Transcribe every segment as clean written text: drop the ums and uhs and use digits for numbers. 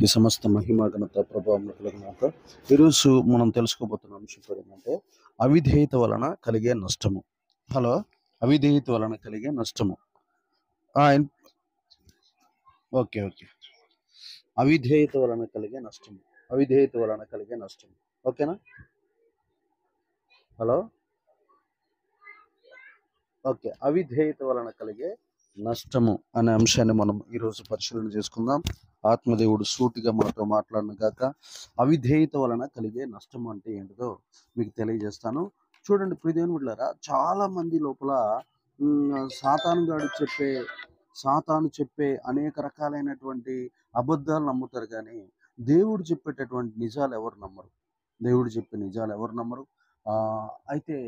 దేవునికి సమస్త మహిమ ఘనత ప్రభావం కలుగుగాక. ఈరోజు మనం తెలుసుకోబోతున్న అంశం పేరు ఏంటంటే అవిధేయత వలన కలిగే నష్టము. హలో, అవిధేయత వలన కలిగే నష్టము. ఓకే ఓకే అవిధేయత వలన కలిగే నష్టము. అవిధేయత వలన కలిగే నష్టము. ఓకేనా? Hello, okay. అవిధేయత వలన కలిగే నష్టము అనే అంశాన్ని మనం ఈరోజు పరిశీలన చేసుకుందాం. ఆత్మదేవుడు సూటిగా మనతో మాట్లాడిన గాక. అవిధేయత వలన కలిగే నష్టం అంటే ఏంటిదో మీకు తెలియజేస్తాను. చూడండి ప్రియదేవుని బిడ్డలారా, చాలా మంది లోపల సాతాను చెప్పే అనేక రకాలైనటువంటి అబద్ధాలు నమ్ముతారు, కానీ దేవుడు చెప్పేటటువంటి నిజాలు ఎవరు నమ్మరు. దేవుడు చెప్పే నిజాలు ఎవరు నమ్మరు. అయితే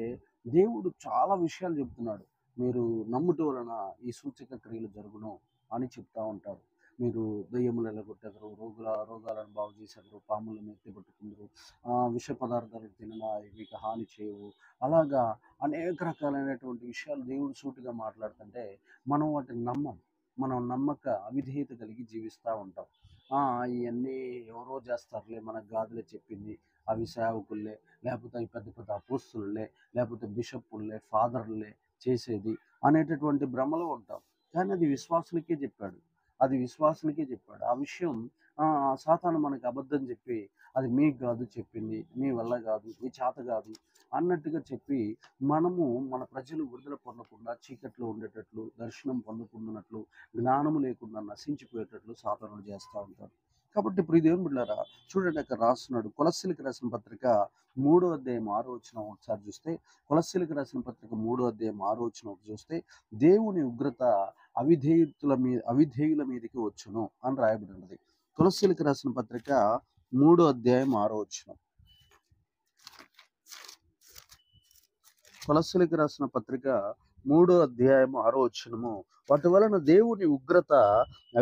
దేవుడు చాలా విషయాలు చెప్తున్నాడు. మీరు నమ్ముట వలన ఈ సూచక క్రియలు జరుగును అని చెప్తా ఉంటాడు. మీరు దెయ్యములు ఎలగొట్టెదరు, రోగాలను బాగు చేసేదరు, పాములను ఎత్తిపట్టుకుందరు, విష పదార్థాలు తినగా మీకు హాని చేయవు. అలాగా అనేక రకాలైనటువంటి విషయాలు దేవుడు సూటిగా మాట్లాడుతుంటే మనం వాటిని మనం నమ్మక అవిధేయత కలిగి జీవిస్తూ ఉంటాం. ఇవన్నీ ఎవరో చేస్తారులే, మనకు గాదులే చెప్పింది, అవి సేవకుల్లే, లేకపోతే అవి పెద్ద పెద్ద అపోస్తులే, లేకపోతే బిషప్పుల్లే, ఫాదర్లే చేసేది అనేటటువంటి భ్రమలో ఉంటాం. కానీ అది విశ్వాసులకే చెప్పాడు. ఆ విషయం సాతాను మనకి అబద్ధం చెప్పి, అది మీకు కాదు చెప్పింది, మీ వల్ల కాదు, మీ చేత కాదు అన్నట్టుగా చెప్పి మనము మన ప్రజలు విడుదల పొందకుండా చీకట్లో ఉండేటట్లు, దర్శనం పొందకుండానట్లు, జ్ఞానము లేకుండా నశించిపోయేటట్లు సాతాను చేస్తూ ఉంటారు. కాబట్టి ఇప్పుడు దేవుని బిడ్డలారా, చూడండి అక్కడ రాస్తున్నాడు. కొలస్సీలకు రాసిన పత్రిక 3వ అధ్యాయం 6వ వచనం ఒకసారి చూస్తే, కొలస్సీలకు రాసిన పత్రిక 3వ అధ్యాయం 6వ వచనం చూస్తే, దేవుని ఉగ్రత అవిధేయుల మీదకి వచ్చును అని రాయబడి ఉన్నది. కొలస్సీలకు రాసిన పత్రిక 3వ అధ్యాయం 6వ వచనం. కొలస్సీలకు రాసిన పత్రిక 3వ అధ్యాయం 6వ వచనము, వాటి వలన దేవుని ఉగ్రత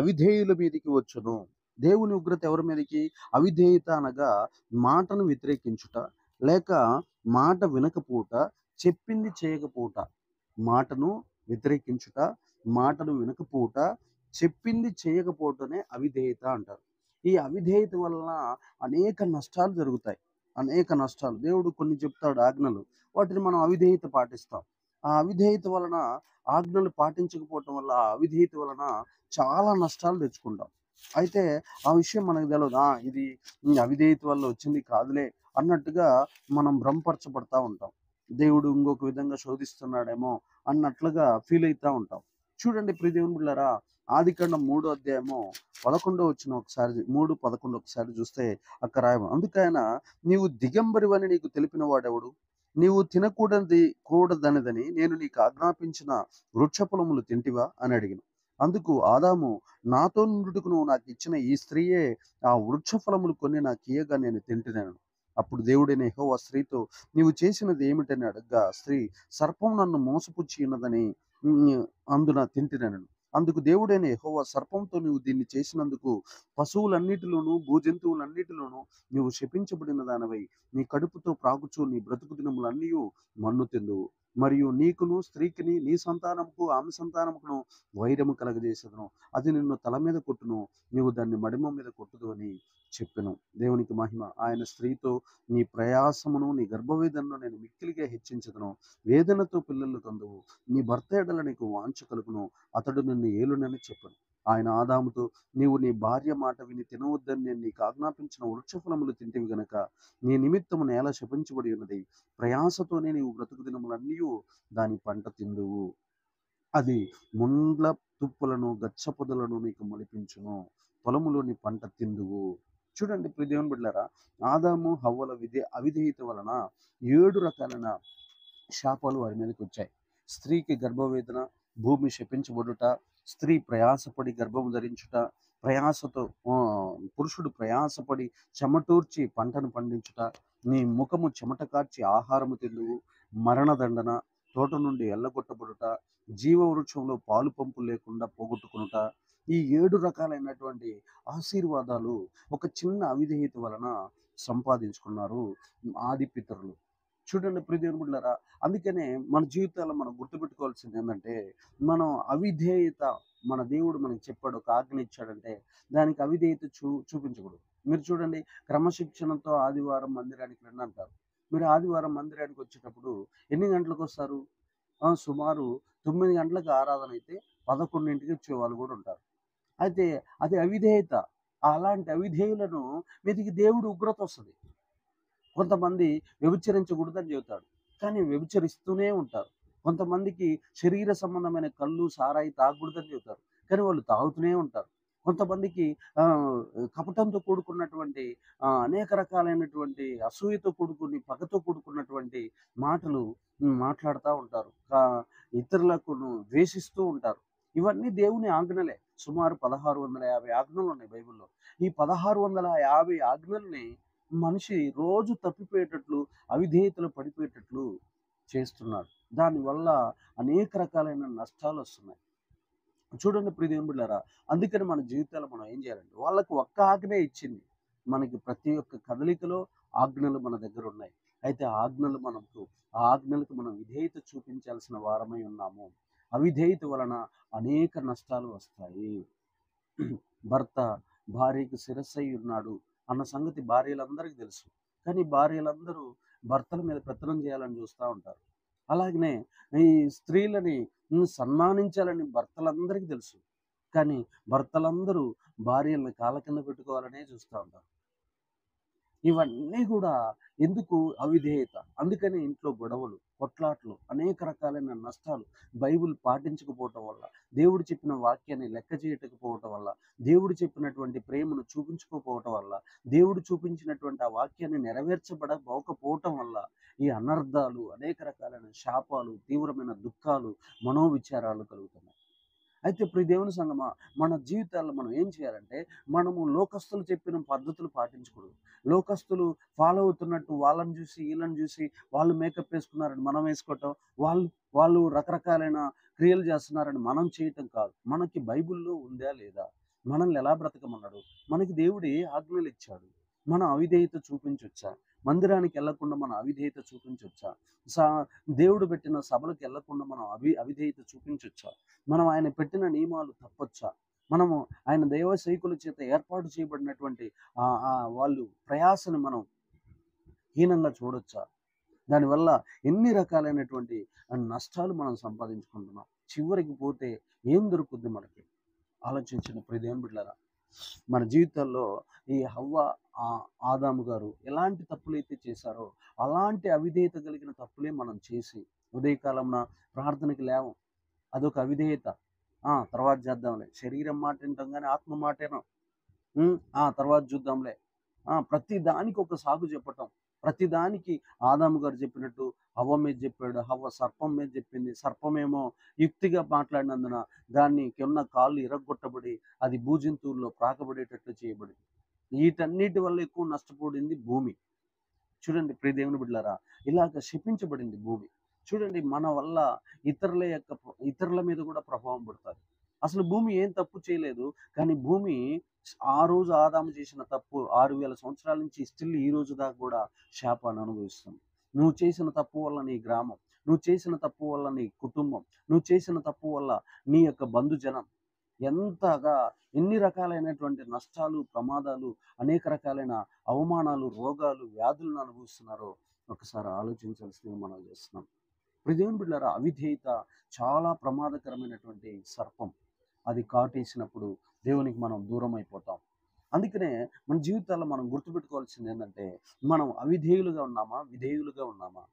అవిధేయుల మీదకి వచ్చును. దేవుని ఉగ్రత ఎవరి మీదకి? అవిధేయత అనగా మాటను వ్యతిరేకించుట, లేక మాట వినకపోవుట, చెప్పింది చేయకపోవుట. మాటను వ్యతిరేకించుట, మాటను వినకపోవుట, చెప్పింది చేయకపోవటనే అవిధేయత అంటారు. ఈ అవిధేయత వలన అనేక నష్టాలు జరుగుతాయి. దేవుడు కొన్ని చెప్తాడు ఆజ్ఞలు, వాటిని మనం అవిధేయత పాటిస్తాం. ఆ అవిధేయత వలన, ఆజ్ఞలు పాటించకపోవటం వల్ల, అవిధేయత వలన చాలా నష్టాలు తెచ్చుకుంటాం. అయితే ఆ విషయం మనకు తెలియదు. ఇది అవిధేయత వల్ల వచ్చింది కాదులే అన్నట్టుగా మనం భ్రమపరచబడతా ఉంటాం. దేవుడు ఇంకొక విధంగా శోధిస్తున్నాడేమో అన్నట్లుగా ఫీల్ అవుతూ ఉంటాం. చూడండి ప్రియదేవుని బిడ్డలారా, ఆదికాండం 3వ అధ్యాయము 11వ వచనం ఒకసారి 3:11 ఒకసారి చూస్తే అక్కడ అందుకైనా నీవు దిగంబరివని నీకు తెలిపిన వాడెవడు? నీవు కూడదనిదని నేను నీకు ఆజ్ఞాపించిన వృక్షఫలములు తింటివా అని అడిగిన. అందుకు ఆదాము, నాతో నుండుటకు నువ్వు నాకు ఇచ్చిన ఈ స్త్రీయే ఆ వృక్ష ఫలములు కొన్ని నాకు ఇయ్యగా నేను తింటున్నాను. అప్పుడు దేవుడైన యెహోవా స్త్రీతో, నీవు చేసినది ఏమిటని అడగ్గా, స్త్రీ, సర్పం నన్ను మోసపుచ్చి ఉన్నదని అందున తింటున్నాను. అందుకు దేవుడైన యెహోవా, సర్పంతో నీవు దీన్ని చేసినందుకు పశువులన్నిటిలోనూ భూజంతువులన్నిటిలోనూ నీవు శపించబడిన దానివై నీ కడుపుతో ప్రాగుచు నీ బ్రతుకు దినములన్నీ మన్ను తిందువు. మరియు నీకును స్త్రీకిని, నీ సంతానముకు ఆమె సంతానముకును వైరము కలగజేసేదను. అది నిన్ను తల మీద కొట్టును, నీవు దాన్ని మడిమ మీద కొట్టుదు అని చెప్పెను. దేవునికి మహిమ. ఆయన స్త్రీతో, నీ ప్రయాసమును నీ గర్భవేదనను నేను మిక్కిలిగా హెచ్చించదను. వేదనతో పిల్లలు కందువు. నీ భర్త ఎడల నీకు వాంఛ కలుగును, అతడు నిన్ను ఏలునని చెప్పను. ఆయన ఆదాముతో, నీవు నీ భార్య మాట విని తినవద్దని నేను నీకు ఆజ్ఞాపించిన వృక్షఫలములు తింటివి గనక నీ నిమిత్తము నేల శపించబడి ఉన్నది. ప్రయాసతోనే నీవు బ్రతుకు దినములన్నీ దాని పంట తిందువు. అది ముండ్ల తుప్పులను గచ్చ పొదలను నీకు మొలిపించును. పొలములోని పంట తిందువు. చూడండి ప్రియదేవుని బిడ్డలారా, ఆదాము హవ్వల అవిధేయత వలన 7 రకాలైన శాపాలు వారి మీదకి వచ్చాయి. స్త్రీకి గర్భవేదన, భూమి శపించబడుట, స్త్రీ ప్రయాసపడి గర్భము ధరించుట, పురుషుడు ప్రయాసపడి చెమటూర్చి పంటను పండించుట, నీ ముఖము చెమట కార్చి ఆహారము తిందువు, మరణదండన, తోట నుండి ఎల్లగొట్టబడుట, జీవవృక్షంలో పాలు పంపు లేకుండా పోగొట్టుకునుట. ఈ 7 రకాలైనటువంటి ఆశీర్వాదాలు ఒక చిన్న అవిధేయత వలన సంపాదించుకున్నారు ఆది పితరులు. చూడండి ప్రియ దేవుని బిడ్డలారా, అందుకనే మన జీవితాల్లో మనం గుర్తుపెట్టుకోవాల్సింది ఏంటంటే, మనం అవిధేయత, మన దేవుడు మనకి చెప్పాడు, ఒక ఆజ్ఞ ఇచ్చాడంటే దానికి అవిధేయత చూపించకూడదు. మీరు చూడండి, క్రమశిక్షణతో ఆదివారం మందిరానికి రండి అంటారు. మీరు ఆదివారం మందిరానికి వచ్చేటప్పుడు ఎన్ని గంటలకు వస్తారు? సుమారు 9 గంటలకు ఆరాధన అయితే 11కి వచ్చేవాళ్ళు కూడా ఉంటారు. అయితే అది అవిధేయత. అలాంటి అవిధేయులను మీదికి దేవుడు ఉగ్రత వస్తది. కొంతమంది వ్యభిచరించకూడదని చెబుతాడు, కానీ వ్యభిచరిస్తూనే ఉంటారు. కొంతమందికి శరీర సంబంధమైన కళ్ళు, సారాయి తాగకూడదని చెబుతారు, కానీ వాళ్ళు తాగుతూనే ఉంటారు. కొంతమందికి కపటంతో కూడుకున్నటువంటి అనేక రకాలైనటువంటి అసూయతో కూడుకుని, పగతో కూడుకున్నటువంటి మాటలు మాట్లాడుతూ ఉంటారు. ఇతరులకు ద్వేషిస్తూ ఉంటారు. ఇవన్నీ దేవుని ఆజ్ఞలే. సుమారు 1650 ఆజ్ఞలు ఉన్నాయి బైబిల్‌లో. ఈ 1650 ఆజ్ఞల్ని మనిషి రోజు తప్పిపోయేటట్లు, అవిధేయతలో పడిపోయేటట్లు చేస్తున్నాడు. దానివల్ల అనేక రకాలైన నష్టాలొస్తున్నాయి. చూడండి ప్రియ దేవుని బిడ్డలారా, అందుకని మన జీవితాల్లో మనం ఏం చేయాలంటే, వాళ్ళకి ఒక్క ఆజ్ఞే ఇచ్చింది. మనకి ప్రతి ఒక్క కదలికలో ఆజ్ఞలు మన దగ్గర ఉన్నాయి. అయితే ఆ ఆజ్ఞలకు మనం విధేయత చూపించాల్సిన వారమై ఉన్నాము. అవిధేయత వలన అనేక నష్టాలు వస్తాయి. భర్త భార్యకు శిరస్సై ఉన్నాడు అన్న సంగతి భార్యలందరికీ తెలుసు. కానీ భార్యలందరూ భర్తల మీద పెత్తనం చేయాలని చూస్తూ ఉంటారు. అలాగనే ఈ స్త్రీలని సన్మానించాలని భర్తలందరికీ తెలుసు. కానీ భర్తలందరూ భార్యల్ని కాళ్ళ కింద పెట్టుకోవాలనే చూస్తూ ఉంటారు. ఇవన్నీ కూడా ఎందుకు? అవిధేయత. అందుకని ఇంట్లో గొడవలు, కొట్లాట్లు, అనేక రకాలైన నష్టాలు. బైబిల్ పాటించకపోవటం వల్ల, దేవుడు చెప్పిన వాక్యాన్ని లెక్క చేయకపోవటం వల్ల, దేవుడు చెప్పినటువంటి ప్రేమను చూపించుకోకపోవటం వల్ల, దేవుడు చూపించినటువంటి ఆ వాక్యాన్ని నెరవేర్చబడకపోవటం వల్ల ఈ అనర్థాలు, అనేక రకాలైన శాపాలు, తీవ్రమైన దుఃఖాలు, మనోవిచారాలు కలుగుతున్నాయి. అయితే ప్రియ దేవుని సంగమా, మన జీవితాల్లో మనం ఏం చేయాలంటే, మనము లోకస్తులు చెప్పిన పద్ధతులు పాటించకూడదు. లోకస్తులు ఫాలో అవుతున్నట్టు వాళ్ళని చూసి, వీళ్ళని చూసి, వాళ్ళు మేకప్ వేసుకున్నారని మనం వేసుకోవటం, వాళ్ళు వాళ్ళు రకరకాలైన క్రియలు చేస్తున్నారని మనం చేయటం కాదు. మనకి బైబిల్లో ఉందా లేదా? మనల్ని ఎలా బ్రతకమన్నాడు? మనకి దేవుడు ఏ ఆజ్ఞలు ఇచ్చాడు? మనం అవిధేయత చూపించొచ్చా? మందిరానికి వెళ్ళకుండా మనం అవిధేయత చూపించొచ్చా? సా దేవుడు పెట్టిన సభలకు వెళ్ళకుండా మనం అవిధేయత చూపించొచ్చా? మనం ఆయన పెట్టిన నియమాలు తప్పొచ్చా? మనము ఆయన దైవ సేవకుల చేత ఏర్పాటు చేయబడినటువంటి వాళ్ళు ప్రయాసను మనం హీనంగా చూడొచ్చా? దానివల్ల ఎన్ని రకాలైనటువంటి నష్టాలు మనం సంపాదించుకుంటున్నాం. చివరికి పోతే ఏం దొరుకుద్ది మనకి? ఆలోచించిన ప్రియ దేవుని బిడ్డలారా, మన జీవితాల్లో ఈ హవ్వ, ఆదాము గారు ఎలాంటి తప్పులైతే చేశారో అలాంటి అవిధేయత కలిగిన తప్పులే మనం చేసి ఉదయకాలంన ప్రార్థనకి లేవం. అదొక అవిధేయత. తర్వాత చేద్దాంలే. శరీరం మాట వింటాం కానీ ఆత్మ మాటేనం. తర్వాత చూద్దాంలే. ప్రతి దానికి ఒక సాగు చెప్పటం. ప్రతి దానికి ఆదాము గారు చెప్పినట్టు హవ్వ మీద చెప్పాడు, హవ్వ సర్పం మీద చెప్పింది, సర్పమేమో యుక్తిగా మాట్లాడినందున దాన్ని కింద కాళ్ళు ఇరగ్గొట్టబడి అది భూజంతువుల్లో ప్రాకబడేటట్లు చేయబడింది. వీటన్నిటి వల్ల ఎక్కువ నష్టపోయింది భూమి. చూడండి ప్రియ దేవుని బిడ్డలారా, ఇలాగ శపించబడింది భూమి. చూడండి, మన వల్ల ఇతరుల మీద కూడా ప్రభావం పడుతుంది. అసలు భూమి ఏం తప్పు చేయలేదు, కానీ భూమి ఆ రోజు ఆదాము చేసిన తప్పు 6000 సంవత్సరాల నుంచి స్టిల్ ఈ రోజు దాకా కూడా శాపాన్ని అనుభవిస్తుంది. నువ్వు చేసిన తప్పు వల్ల నీ గ్రామం, నువ్వు చేసిన తప్పు వల్ల నీ కుటుంబం, నువ్వు చేసిన తప్పు వల్ల నీ యొక్క బంధుజనం ఎంతగా ఎన్ని రకాలైనటువంటి నష్టాలు, ప్రమాదాలు, అనేక రకాలైన అవమానాలు, రోగాలు, వ్యాధులను అనుభవిస్తున్నారో ఒకసారి ఆలోచించాల్సింది మనం చేస్తున్నాం. దేవుని బిడ్డలారా, అవిధేయత చాలా ప్రమాదకరమైనటువంటి సర్పం. అది కాటేసినప్పుడు దేవునికి మనం దూరం అయిపోతాం. అందుకనే మన జీవితాల్లో మనం గుర్తుపెట్టుకోవాల్సింది ఏంటంటే, మనం అవిధేయులుగా ఉన్నామా, విధేయులుగా ఉన్నామా?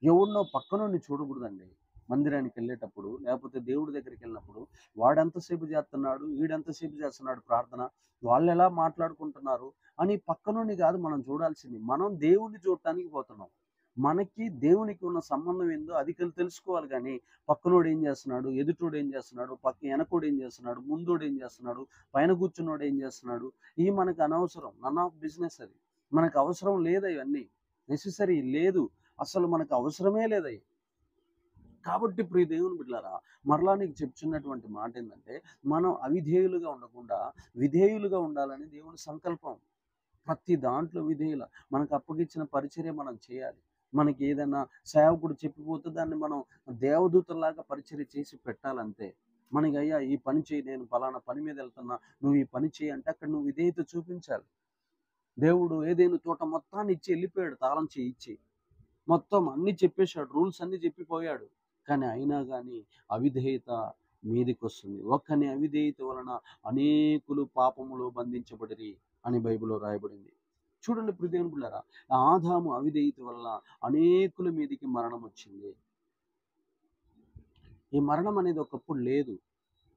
ఎవరినో పక్కనోడిని చూడకూడదండి. మందిరానికి వెళ్ళేటప్పుడు, లేకపోతే దేవుడి దగ్గరికి వెళ్ళినప్పుడు, వాడెంతసేపు చేస్తున్నాడు, వీడెంతసేపు చేస్తున్నాడు ప్రార్థన, వాళ్ళు ఎలా మాట్లాడుకుంటున్నారు అని పక్కనోడిని కాదు మనం చూడాల్సింది. మనం దేవుణ్ణి చూడటానికి పోతున్నాం. మనకి దేవునికి ఉన్న సంబంధం ఏందో అది తెలుసుకోవాలి. కానీ పక్కనోడు ఏం చేస్తున్నాడు, ఎదుటోడు ఏం చేస్తున్నాడు, వెనకోడు ఏం చేస్తున్నాడు, ముందోడు ఏం చేస్తున్నాడు, పైన కూర్చున్నోడు ఏం చేస్తున్నాడు, ఇవి మనకు అనవసరం. None of business. అది మనకు అవసరం లేదు. అవన్నీ నెసెసరీ లేదు. అసలు మనకు అవసరమే లేదయ్యి. కాబట్టి ప్రియ దేవుని బిడ్డలారా, మరలా నీకు చెప్తున్నటువంటి మాట ఏంటంటే, మనం అవిధేయులుగా ఉండకుండా విధేయులుగా ఉండాలని దేవుని సంకల్పం. ప్రతి దాంట్లో విధేయుల మనకు అప్పగించిన పరిచర్య మనం చేయాలి. మనకి ఏదైనా సేవకుడు చెప్పిపోతే దాన్ని మనం దేవదూతలాగా పరిచర్య చేసి పెట్టాలంతే. మనకి అయ్యా ఈ పని చేయి, నేను పలానా పని మీద వెళ్తున్నా, నువ్వు ఈ పని చేయి అంటే అక్కడ నువ్వు విధేయత చూపించాలి. దేవుడు ఏదైనా తోట మొత్తాన్ని ఇచ్చి వెళ్ళిపోయాడు, తాళం చేయి ఇచ్చి. మొత్తం అన్ని చెప్పేశాడు, రూల్స్ అన్ని చెప్పిపోయాడు. కానీ అయినా కానీ అవిధేయత మీదికొస్తుంది. ఒక్కని అవిధేయత వలన అనేకులు పాపములో బంధించబడిరి అని బైబిల్లో రాయబడింది. చూడండి ప్రియ దేవుని బిడ్డలారా, ఆదాము అవిధేయత వల్ల అనేకుల మీదికి మరణం వచ్చింది. ఈ మరణం అనేది ఒకప్పుడు లేదు.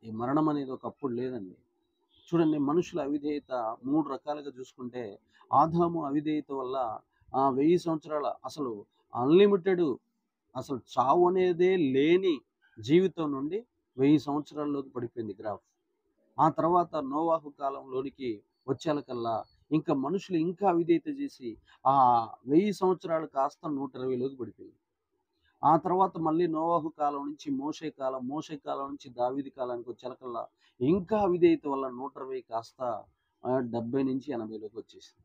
ఈ మరణం అనేది ఒకప్పుడు లేదండి. చూడండి, మనుషుల అవిధేయత 3 రకాలుగా చూసుకుంటే, ఆదాము అవిధేయత వల్ల 1000 సంవత్సరాల అసలు అన్‌లిమిటెడ్, అసలు చావు అనేదే లేని జీవితం నుండి 1000 సంవత్సరాల్లోకి పడిపోయింది గ్రాఫ్. ఆ తర్వాత నోవాహు కాలంలోనికి వచ్చేలకల్లా ఇంకా మనుషులు ఇంకా అవిధేయత చేసి ఆ 1000 సంవత్సరాలు కాస్త 120లోకి పడిపోయింది. ఆ తర్వాత మళ్ళీ నోవాహు కాలం నుంచి మోషే కాలం నుంచి దావీదు కాలానికి వచ్చేలకల్లా ఇంకా అవిధేయత వల్ల 120 కాస్త 70-80లోకి వచ్చేసింది.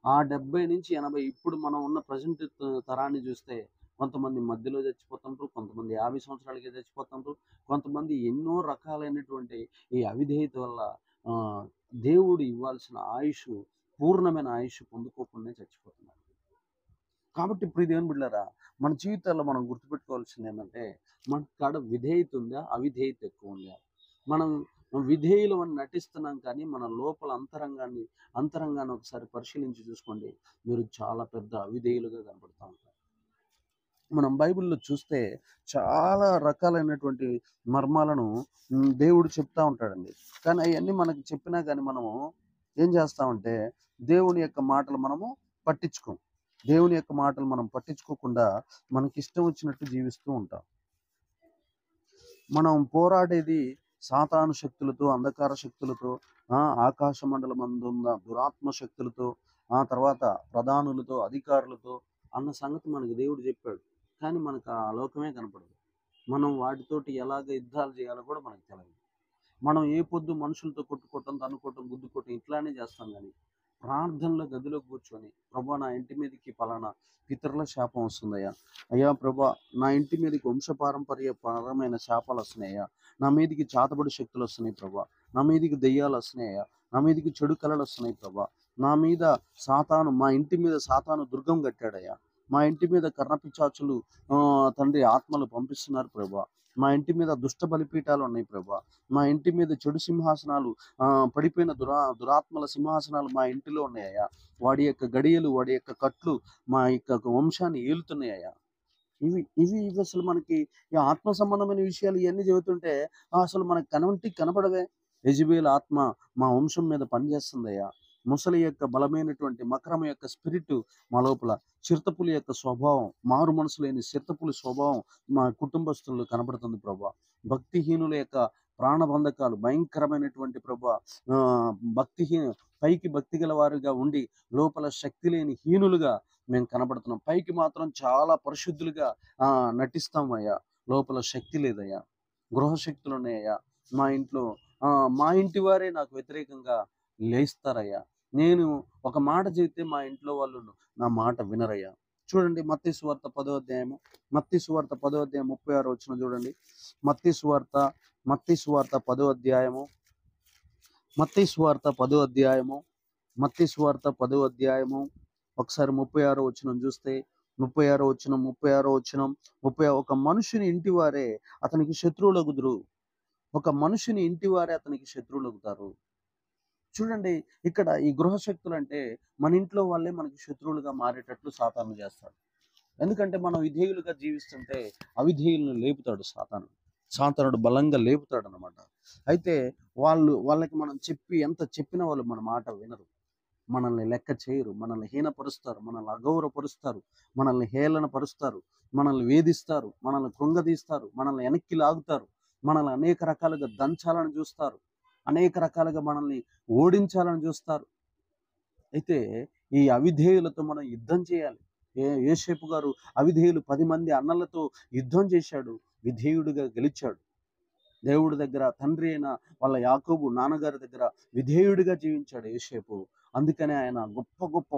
ఆ 70-80 ఇప్పుడు మనం ఉన్న ప్రజెంట్ తరాన్ని చూస్తే కొంతమంది మధ్యలో చచ్చిపోతుండ్రు, కొంతమంది 50 సంవత్సరాలకే చచ్చిపోతుండ్రు, కొంతమంది ఎన్నో రకాలైనటువంటి ఈ అవిధేయత వల్ల దేవుడు ఇవ్వాల్సిన ఆయుష్, పూర్ణమైన ఆయుష్ పొందుకోకుండా చచ్చిపోతున్నారు. కాబట్టి ప్రియ దేవుని బిడ్డలారా, మన జీవితాల్లో మనం గుర్తుపెట్టుకోవాల్సింది ఏంటంటే, మన కాడ విధేయత ఉందా, అవిధేయత ఎక్కువ ఉందా? మనం విధేయులు అని నటిస్తున్నాం, కానీ మన లోపల అంతరంగాన్ని ఒకసారి పరిశీలించి చూసుకోండి, మీరు చాలా పెద్ద అవిధేయులుగా కనబడుతూ ఉంటారు. మనం బైబిల్లో చూస్తే చాలా రకాలైనటువంటి మర్మాలను దేవుడు చెప్తా ఉంటాడండి. కానీ అవన్నీ మనకు చెప్పినా కానీ మనము ఏం చేస్తామంటే, దేవుని యొక్క మాటలు మనము పట్టించుకోం. దేవుని యొక్క మాటలు మనం పట్టించుకోకుండా మనకి ఇష్టం వచ్చినట్టు జీవిస్తూ ఉంటాం. మనం పోరాడేది సాతాను శక్తులతో, అంధకార శక్తులతో, ఆకాశ మండలం అందున్న దురాత్మ శక్తులతో, ఆ తర్వాత ప్రధానులతో, అధికారులతో అన్న సంగతి మనకు దేవుడు చెప్పాడు. కానీ మనకు ఆ లోకమే కనపడదు. మనం వాటితోటి ఎలాగ యుద్ధాలు చేయాలో కూడా మనకు తెలియదు. మనం ఏ పొద్దు మనుషులతో కొట్టుకోవటం, తన్నుకోవటం, గుద్దుకోవటం ఇట్లానే చేస్తాం. కానీ ప్రార్థనలో గదిలో కూర్చొని, ప్రభా నా ఇంటి మీదకి పలానా పితరుల శాపం వస్తుందయ్యా, అయ్యా ప్రభా నా ఇంటి మీదకి వంశపారంపర్యపరమైన శాపాలు వస్తున్నాయ్యా, నా మీదకి చాతబడి శక్తులు వస్తున్నాయి ప్రభా, నా మీదకి దెయ్యాలు వస్తున్నాయ్యా, నా మీదకి చెడు కళలు వస్తున్నాయి ప్రభా, నా మీద మా ఇంటి మీద సాతాను దుర్గం కట్టాడయ్యా, మా ఇంటి మీద కర్ణపిచాచులు తండ్రి ఆత్మలు పంపిస్తున్నారు ప్రభా, మా ఇంటి మీద దుష్ట బలిపీఠాలు ఉన్నాయి ప్రభా, మా ఇంటి మీద చెడు సింహాసనాలు, పడిపోయిన దురాత్మల సింహాసనాలు మా ఇంటిలో ఉన్నాయా, వాడి యొక్క గడియలు, వాడి యొక్క కట్లు మా యొక్క వంశాన్ని ఏలుతున్నాయా. ఇవి అసలు మనకి ఈ ఆత్మ సంబంధమైన విషయాలు ఇవన్నీ చెబుతుంటే అసలు మనకు కనపడవే. యెజబెల్ ఆత్మ మా వంశం మీద పనిచేస్తుందయ్యా, ముసలి యొక్క బలమైనటువంటి మకరం యొక్క స్పిరిట్ మా లోపల, చిరుతపులి యొక్క స్వభావం, మారు మనసు లేని చిరుతపులి స్వభావం మా కుటుంబస్తుల్లో కనబడుతుంది ప్రభా. భక్తిహీనుల యొక్క ప్రాణబంధకాలు భయంకరమైనటువంటి ప్రభా, పైకి భక్తి గల వారుగా ఉండి లోపల శక్తి లేని హీనులుగా మేము కనబడుతున్నాం. పైకి మాత్రం చాలా పరిశుద్ధులుగా నటిస్తామయ్యా, లోపల శక్తి లేదయ్యా, గృహశక్తులు ఉన్నాయ్యా. మా ఇంటి వారే నాకు వ్యతిరేకంగా లేస్తారయ్యా. నేను ఒక మాట చెబితే మా ఇంట్లో వాళ్ళు నా మాట వినరయ్యా. చూడండి, మత్తయి సువార్త 10వ అధ్యాయము, 36వ వచనం చూడండి. మత్తయి సువార్త 10వ అధ్యాయము, ఒకసారి 36వ వచనం చూస్తే, 36వ వచనం, ఒక మనుషుని ఇంటి వారే అతనికి శత్రువులగుదురు. ఒక మనుషుని ఇంటి వారే అతనికి శత్రువులగుతారు. చూడండి, ఇక్కడ ఈ గృహశక్తులు అంటే మన ఇంట్లో వాళ్ళే మనకి శత్రువులుగా మారేటట్లు సాతాను చేస్తాడు. ఎందుకంటే మనం విధేయులుగా జీవిస్తుంటే అవిధేయులను లేపుతాడు సాతానుడు బలంగా లేపుతాడు అనమాట. అయితే వాళ్ళకి మనం ఎంత చెప్పినా వాళ్ళు మన మాట వినరు, మనల్ని లెక్క చేయరు, మనల్ని హీనపరుస్తారు, మనల్ని అగౌరవపరుస్తారు, మనల్ని హేళన పరుస్తారు, మనల్ని వేధిస్తారు, మనల్ని కృంగదీస్తారు, మనల్ని వెనక్కి లాగుతారు, మనల్ని అనేక రకాలుగా దంచాలని చూస్తారు, అనేక రకాలుగా మనల్ని ఓడించాలని చూస్తారు. అయితే ఈ అవిధేయులతో మనం యుద్ధం చేయాలి. యోసేపు గారు అవిధేయులు 10 మంది అన్నలతో యుద్ధం చేశాడు, విధేయుడిగా గెలిచాడు. దేవుడి దగ్గర తండ్రి అయిన వాళ్ళ యాకోబు నాన్నగారి దగ్గర విధేయుడిగా జీవించాడు యోసేపు. అందుకనే ఆయన గొప్ప గొప్ప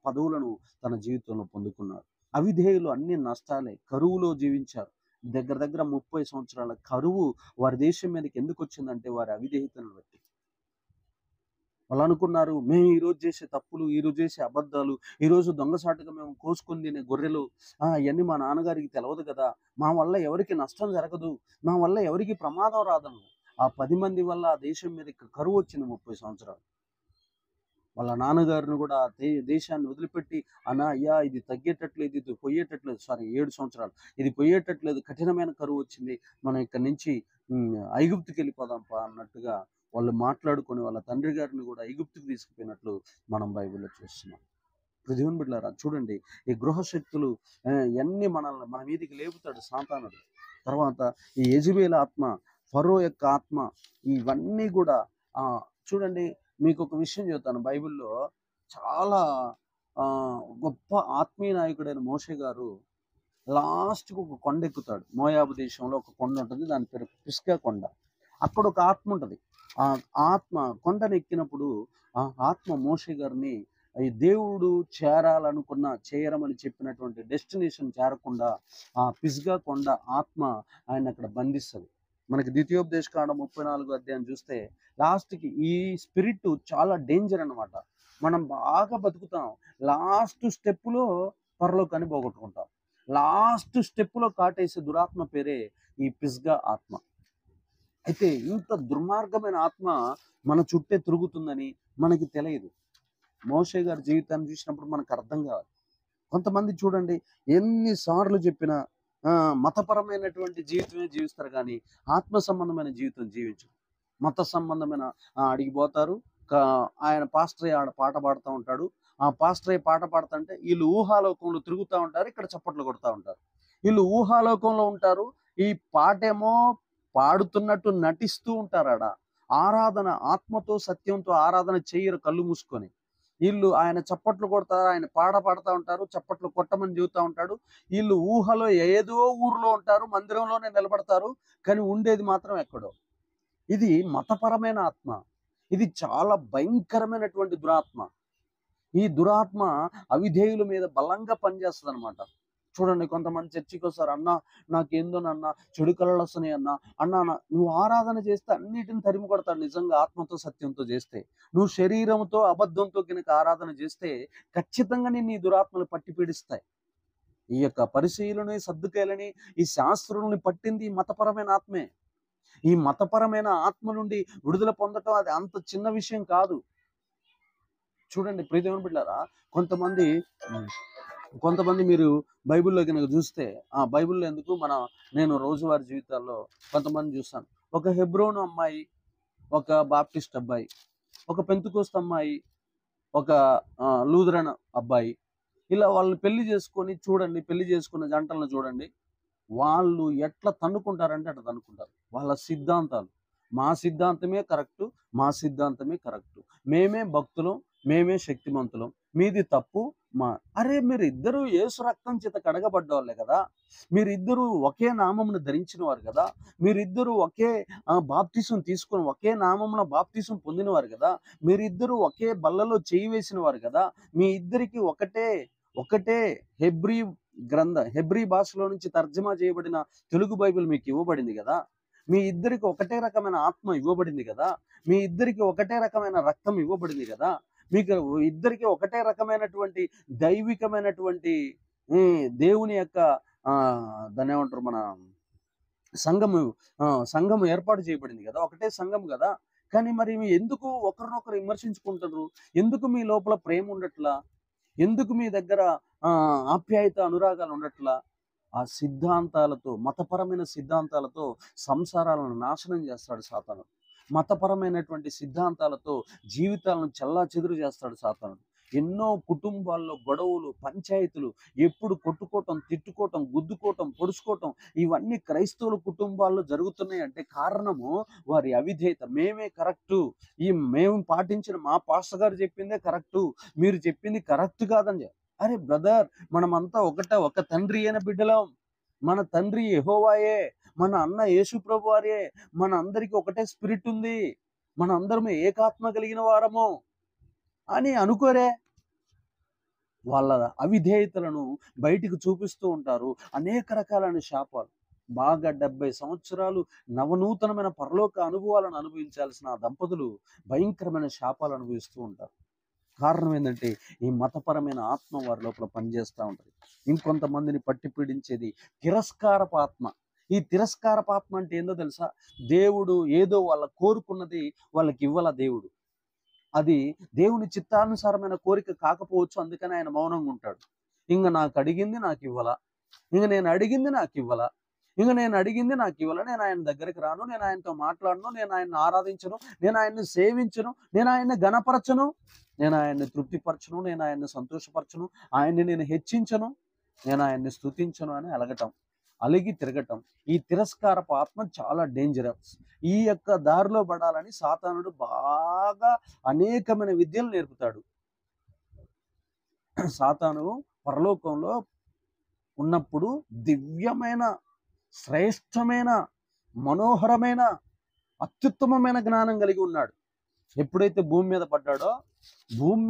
పదవులను తన జీవితంలో పొందుకున్నారు. అవిధేయులు అన్ని నష్టాలే, కరువులో జీవించారు. దగ్గర దగ్గర 30 సంవత్సరాల కరువు వారి దేశం మీదకి ఎందుకు వచ్చిందంటే వారి అవిధేయతను బట్టి. వాళ్ళు అనుకున్నారు, మేము ఈరోజు చేసే తప్పులు, ఈరోజు చేసే అబద్ధాలు, ఈరోజు దొంగసాటుగా మేము కోసుకొని తినే గొర్రెలు, ఇవన్నీ మా నాన్నగారికి తెలియదు కదా, మా వల్ల ఎవరికి నష్టం జరగదు, మా వల్ల ఎవరికి ప్రమాదం రాదను. ఆ 10 మంది వల్ల ఆ దేశం మీదకి కరువు వచ్చింది 30 సంవత్సరాలు. వాళ్ళ నాన్నగారిని కూడా దేశాన్ని వదిలిపెట్టి, అయ్యా ఇది తగ్గేటట్లేదు, ఇది పోయేటట్లేదు, సారీ 7 సంవత్సరాలు, ఇది పోయేటట్లేదు, కఠినమైన కరువు వచ్చింది, మనం ఇక్కడి నుంచి ఐగుప్తుకి వెళ్ళిపోదాంపా అన్నట్టుగా వాళ్ళు మాట్లాడుకొని వాళ్ళ తండ్రి గారిని కూడా ఐగుప్తుకి తీసుకుపోయినట్లు మనం బైబిల్లో చూస్తున్నాం. దేవుని బిడ్డలారా చూడండి, ఈ గృహశక్తులు ఇవన్నీ మన మీదికి లేపుతాడు సాతానుడు. తర్వాత ఈ యెజబెల్ ఆత్మ, ఫరో యొక్క ఆత్మ, ఇవన్నీ కూడా చూడండి. మీకు ఒక విషయం చెప్తాను. బైబిల్లో చాలా గొప్ప ఆత్మీయ నాయకుడైన మోషే గారు లాస్ట్కి ఒక కొండ ఎక్కుతాడు. మోయాబు దేశంలో ఒక కొండ ఉంటుంది, దాని పేరు పిస్గా కొండ. అక్కడ ఒక ఆత్మ ఉంటుంది. ఆ ఆత్మ కొండను ఎక్కినప్పుడు ఆ ఆత్మ మోషే గారిని ఈ దేవుడు చేయరమని చెప్పినటువంటి డెస్టినేషన్ చేరకుండా ఆ పిస్గా కొండ ఆత్మ ఆయన అక్కడ బంధిస్తుంది. మనకి ద్వితీయోపదేశకాండం 34వ అధ్యాయం చూస్తే లాస్ట్కి ఈ స్పిరిట్ చాలా డేంజర్ అన్నమాట. మనం బాగా బతుకుతాం, లాస్ట్ స్టెప్లో పరలోకాన్ని పోగొట్టుకుంటాం. లాస్ట్ స్టెప్లో కాటేసే దురాత్మ పేరే ఈ పిస్గా ఆత్మ. అయితే ఇంత దుర్మార్గమైన ఆత్మ మన చుట్టే తిరుగుతుందని మనకి తెలియదు. మోషే గారి జీవితాన్ని చూసినప్పుడు మనకు అర్థం కావాలి. కొంతమంది చూడండి, ఎన్నిసార్లు చెప్పినా మతపరమైనటువంటి జీవితమే జీవిస్తారు, కానీ ఆత్మ సంబంధమైన జీవితం జీవించరు. మత సంబంధమైన అడిగిపోతారు. ఆయన పాస్టర్ ఆడ పాట పాడుతూ ఉంటాడు. ఆ పాస్టర్ పాట పాడుతుంటే వీళ్ళు ఊహాలోకంలో తిరుగుతూ ఉంటారు, ఇక్కడ చప్పట్లు కొడుతూ ఉంటారు. వీళ్ళు ఊహాలోకంలో ఉంటారు, ఈ పాటేమో పాడుతున్నట్టు నటిస్తూ ఉంటారు. ఆడ ఆరాధన ఆత్మతో సత్యంతో ఆరాధన చేయరు కళ్ళు మూసుకొని. వీళ్ళు ఆయన చప్పట్లు కొడతారు, ఆయన పాడుతూ ఉంటారు, చప్పట్లు కొట్టమని చెబుతూ ఉంటాడు. వీళ్ళు ఊహలో ఏదో ఊర్లో ఉంటారు, మందిరంలోనే నిలబడతారు, కానీ ఉండేది మాత్రం ఎక్కడో. ఇది మతపరమైన ఆత్మ. ఇది చాలా భయంకరమైనటువంటి దురాత్మ. ఈ దురాత్మ అవిధేయుల మీద బలంగా పనిచేస్తుంది అనమాట. చూడండి, కొంతమంది చర్చికి వస్తారు, నాకేందోనన్నా చెడు కళలు వస్తున్నాయి అన్నా నువ్వు ఆరాధన చేస్తే అన్నిటిని తరిమి కొడతాడు. నిజంగా ఆత్మతో సత్యంతో చేస్తే, నువ్వు శరీరంతో అబద్ధంతో కనుక ఆరాధన చేస్తే ఖచ్చితంగా నిన్ను ఈ దురాత్మలు పట్టి పీడిస్తాయి. ఈ యొక్క పరిశీలని, సద్దుకాయలని, ఈ శాస్త్రులని పట్టింది మతపరమైన ఆత్మే. ఈ మతపరమైన ఆత్మ నుండి విడుదల పొందటం అది అంత చిన్న విషయం కాదు. చూడండి ప్రియదేవుని బిడ్డలారా, కొంతమంది మీరు బైబిల్లో కనుక చూస్తే, బైబిల్లో ఎందుకు నేను రోజువారీ జీవితాల్లో కొంతమంది చూస్తాను. ఒక హెబ్రోను అమ్మాయి, ఒక బాప్టిస్ట్ అబ్బాయి, ఒక పెంతుకోస్తు అమ్మాయి, ఒక లూథరన్ అబ్బాయి, ఇలా వాళ్ళు పెళ్లి చేసుకున్న జంటలను చూడండి. వాళ్ళు ఎట్లా తన్నుకుంటారంటే అట్లా తన్నుకుంటారు. వాళ్ళ సిద్ధాంతాలు, మా సిద్ధాంతమే కరెక్టు, మా సిద్ధాంతమే కరెక్టు, మేమే భక్తులం, మేమే శక్తిమంతులం, మీది తప్పు. అరే మీరు ఇద్దరు యేసు రక్తం చేత కడగబడ్డ వాళ్ళే కదా, మీరిద్దరూ ఒకే నామమును ధరించిన వారు కదా, మీరిద్దరూ ఒకే బాప్తిసం తీసుకుని ఒకే నామమున బాప్తిసం పొందినవారు కదా, మీరిద్దరూ ఒకే బల్లలో చేయి వేసిన వారు కదా, మీ ఇద్దరికి ఒకటే హెబ్రీ భాషలో నుంచి తర్జమా చేయబడిన తెలుగు బైబిల్ మీకు ఇవ్వబడింది కదా, మీ ఇద్దరికి ఒకటే రకమైన ఆత్మ ఇవ్వబడింది కదా, మీ ఇద్దరికి ఒకటే రకమైన రక్తం ఇవ్వబడింది కదా, మీకు ఇద్దరికి ఒకటే రకమైనటువంటి దైవికమైనటువంటి దేవుని యొక్క దాన్ని ఏమంటారు, మన సంఘము ఏర్పాటు చేయబడింది కదా, ఒకటే సంఘం కదా. కానీ మరి ఎందుకు ఒకరినొకరు విమర్శించుకుంటారు? ఎందుకు మీ లోపల ప్రేమ ఉండట్లా? ఎందుకు మీ దగ్గర ఆప్యాయత అనురాగాలు ఉండట్లా? ఆ సిద్ధాంతాలతో, మతపరమైన సిద్ధాంతాలతో సంసారాలను నాశనం చేస్తాడు సాతాను. మతపరమైనటువంటి సిద్ధాంతాలతో జీవితాలను చెల్లాచెదురు చేస్తాడు సాతాను. ఎన్నో కుటుంబాల్లో గొడవలు, పంచాయతీలు, ఎప్పుడు కొట్టుకోవటం, తిట్టుకోవటం, గుద్దుకోవటం, పొడుచుకోవటం, ఇవన్నీ క్రైస్తవుల కుటుంబాల్లో జరుగుతున్నాయి అంటే కారణము వారి అవిధేయత. మేమే కరెక్టు, మేము పాటించిన మా పాస్టర్ గారు చెప్పిందే కరెక్టు, మీరు చెప్పింది కరెక్ట్ కాదని. అరే బ్రదర్, మనమంతా ఒక తండ్రి అయిన బిడ్డలం. మన తండ్రి యెహోవాయే, మన అన్న యేసు ప్రభు వారే, మన అందరికి ఒకటే స్పిరిట్ ఉంది, మన అందరము ఏకాత్మ కలిగిన వారము. అని అనుకోరే. వాళ్ళ అవిధేయతలను బయటికి చూపిస్తూ ఉంటారు. అనేక రకాలైన శాపాలు. బాగా 70 సంవత్సరాలు నవనూతనమైన పరలోక అనుభవాలను అనుభవించాల్సిన ఆ దంపతులు భయంకరమైన శాపాలు అనుభవిస్తూ ఉంటారు. కారణం ఏంటంటే ఈ మతపరమైన ఆత్మ వారి లోపల పనిచేస్తూ ఉంటుంది. ఇంకొంతమందిని పట్టి పీడించేది తిరస్కారపు ఆత్మ. ఈ తిరస్కారపు ఆత్మ అంటే ఏందో తెలుసా? దేవుడు ఏదో వాళ్ళ కోరుకున్నది వాళ్ళకి ఇవ్వాల దేవుడు. అది దేవుని చిత్తానుసారమైన కోరిక కాకపోవచ్చు, అందుకని ఆయన మౌనంగా ఉంటాడు. నాకు అడిగింది నాకు ఇవ్వాల, నేను అడిగింది నాకు ఇవ్వాల, నేను అడిగింది నాకు ఇవ్వాల, నేను ఆయన దగ్గరికి రాను, నేను ఆయనతో మాట్లాడను, నేను ఆయన్ని ఆరాధించను, నేను ఆయన్ని సేవించను, నేను ఆయన్ని గణపరచను, నేను ఆయన్ని తృప్తిపరచను, నేను ఆయన్ని సంతోషపరచను, ఆయన్ని నేను హెచ్చించను, నేను ఆయన్ని స్తుతించను అని అలిగి తిరగటం. ఈ తిరస్కారపు ఆత్మ చాలా డేంజరస్. ఈ యొక్క దారిలో పడాలని సాతానుడు బాగా అనేకమైన విద్యలు నేర్పుతాడు. సాతాను పరలోకంలో ఉన్నప్పుడు దివ్యమైన, శ్రేష్టమైన, మనోహరమైన, అత్యుత్తమమైన జ్ఞానం కలిగి ఉన్నాడు. ఎప్పుడైతే భూమి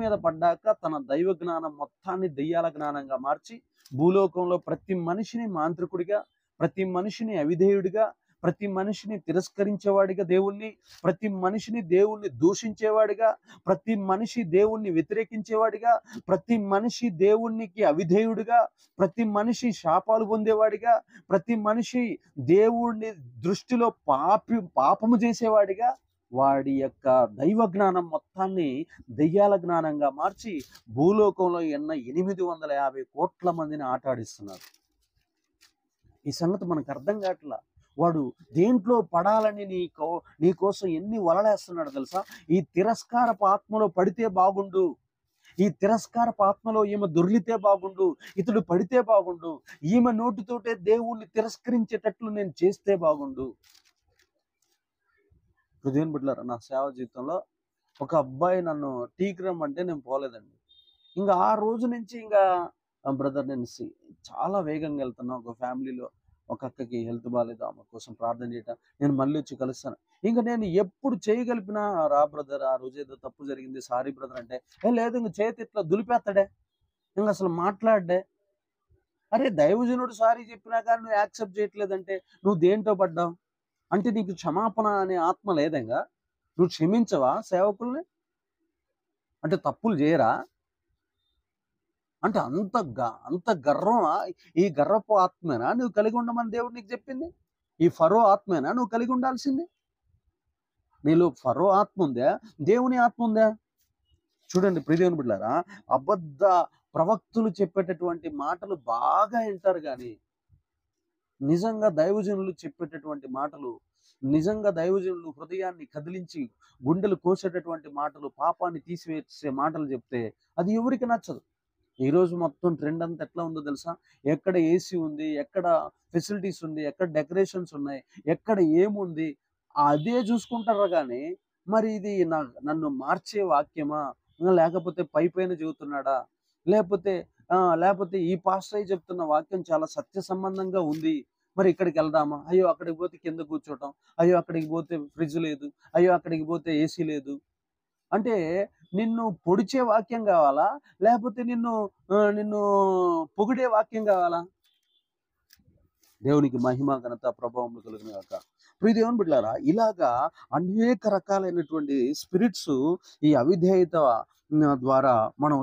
మీద పడ్డాక తన దైవ జ్ఞానం మొత్తాన్ని దెయ్యాల జ్ఞానంగా మార్చి భూలోకంలో ప్రతి మనిషిని మాంత్రికుడిగా, ప్రతి మనిషిని అవిధేయుడిగా, ప్రతి మనిషిని తిరస్కరించేవాడిగా దేవుణ్ణి, ప్రతి మనిషిని దేవుణ్ణి దూషించేవాడిగా, ప్రతి మనిషి దేవుణ్ణి వ్యతిరేకించేవాడిగా, ప్రతి మనిషి దేవునికి అవిధేయుడిగా, ప్రతి మనిషి శాపాలు పొందేవాడిగా, ప్రతి మనిషి దేవుణ్ణి దృష్టిలో పాపము చేసేవాడిగా, వాడి యొక్క దైవ జ్ఞానం మొత్తాన్ని దెయ్యాల జ్ఞానంగా మార్చి భూలోకంలో 850 కోట్ల మందిని ఆటాడిస్తున్నారు. ఈ సంగతి మనకు అర్థం కావట్లా. వాడు దేంట్లో పడాలని నీ కోసం ఎన్ని వలలేస్తున్నాడు తెలుసా? ఈ తిరస్కారపు ఆత్మలో పడితే బాగుండు, ఈ తిరస్కారపు ఆత్మలో ఈమె దొర్లితే బాగుండు, ఇతడు పడితే బాగుండు, ఈమె నోటితోటే దేవుణ్ణి తిరస్కరించేటట్లు నేను చేస్తే బాగుండు. హృదయం బిడ్డలారా, నా సేవ జీవితంలో ఒక అబ్బాయి నన్ను టీకి రమ్మంటే నేను పోలేదండి. ఆ రోజు నుంచి బ్రదర్ నేను చాలా వేగంగా వెళ్తున్నా. ఒక ఫ్యామిలీలో ఒక అక్కకి హెల్త్ బాగాలేదు, ఆమె కోసం ప్రార్థన చేయటం, నేను మళ్ళీ వచ్చి కలుస్తాను. నేను ఎప్పుడు చేయగలిపినా రా బ్రదర్, ఆ రోజు ఏదో తప్పు జరిగింది, సారీ బ్రదర్ అంటే లేదు, చేతి ఇట్లా దులిపేస్తాడే, అసలు మాట్లాడే. అరే దైవజనుడు సారీ చెప్పినా కానీ నువ్వు యాక్సెప్ట్ చేయట్లేదంటే నువ్వు దేంటో పడ్డావు? అంటే నీకు క్షమాపణ అనే ఆత్మ లేదంగా? నువ్వు క్షమించవా సేవకుల్ని? అంటే తప్పులు చేయరా? అంటే అంత గర్వమా? ఈ గర్వపు ఆత్మేనా నువ్వు కలిగి ఉండమని దేవుడు నీకు చెప్పింది? ఈ ఫరో ఆత్మేనా నువ్వు కలిగి ఉండాల్సింది? నీలో ఫరో ఆత్మ ఉందా, దేవుని ఆత్మ ఉందా? చూడండి ప్రియదేవుని బిడ్డలారా, అబద్ధ ప్రవక్తులు చెప్పేటటువంటి మాటలు బాగా వింటారు, కానీ నిజంగా దైవజనులు చెప్పేటటువంటి మాటలు, నిజంగా దైవజనులు హృదయాన్ని కదిలించి గుండెలు కోసేటటువంటి మాటలు, పాపాన్ని తీసివేసే మాటలు చెప్తే అది ఎవరికి నచ్చదు. ఈరోజు మొత్తం ట్రెండ్ అంతా ఎట్లా ఉందో తెలుసా? ఎక్కడ ఏసీ ఉంది, ఎక్కడ ఫెసిలిటీస్ ఉంది, ఎక్కడ డెకరేషన్స్ ఉన్నాయి, ఎక్కడ ఏముంది, అదే చూసుకుంటారు. కానీ మరి ఇది నన్ను మార్చే వాక్యమా, లేకపోతే పైన చెబుతున్నాడా, లేకపోతే ఈ పాస్టర్ చెప్తున్న వాక్యం చాలా సత్య సంబంధంగా ఉంది, మరి ఇక్కడికి వెళ్దామా, అయ్యో అక్కడికి పోతే కింద కూర్చోవటం, అయ్యో అక్కడికి పోతే ఫ్రిడ్జ్ లేదు, అయ్యో అక్కడికి పోతే ఏసీ లేదు. అంటే నిన్ను పొడిచే వాక్యం కావాలా, లేకపోతే నిన్ను పొగిడే వాక్యం కావాలా? దేవునికి మహిమ ఘనత ప్రభావం కలుగును గాక. ప్రియ దేవుని బిడ్డలారా, ఇలాగా అనేక రకాలైనటువంటి స్పిరిట్స్ ఈ అవిధేయత ద్వారా మనం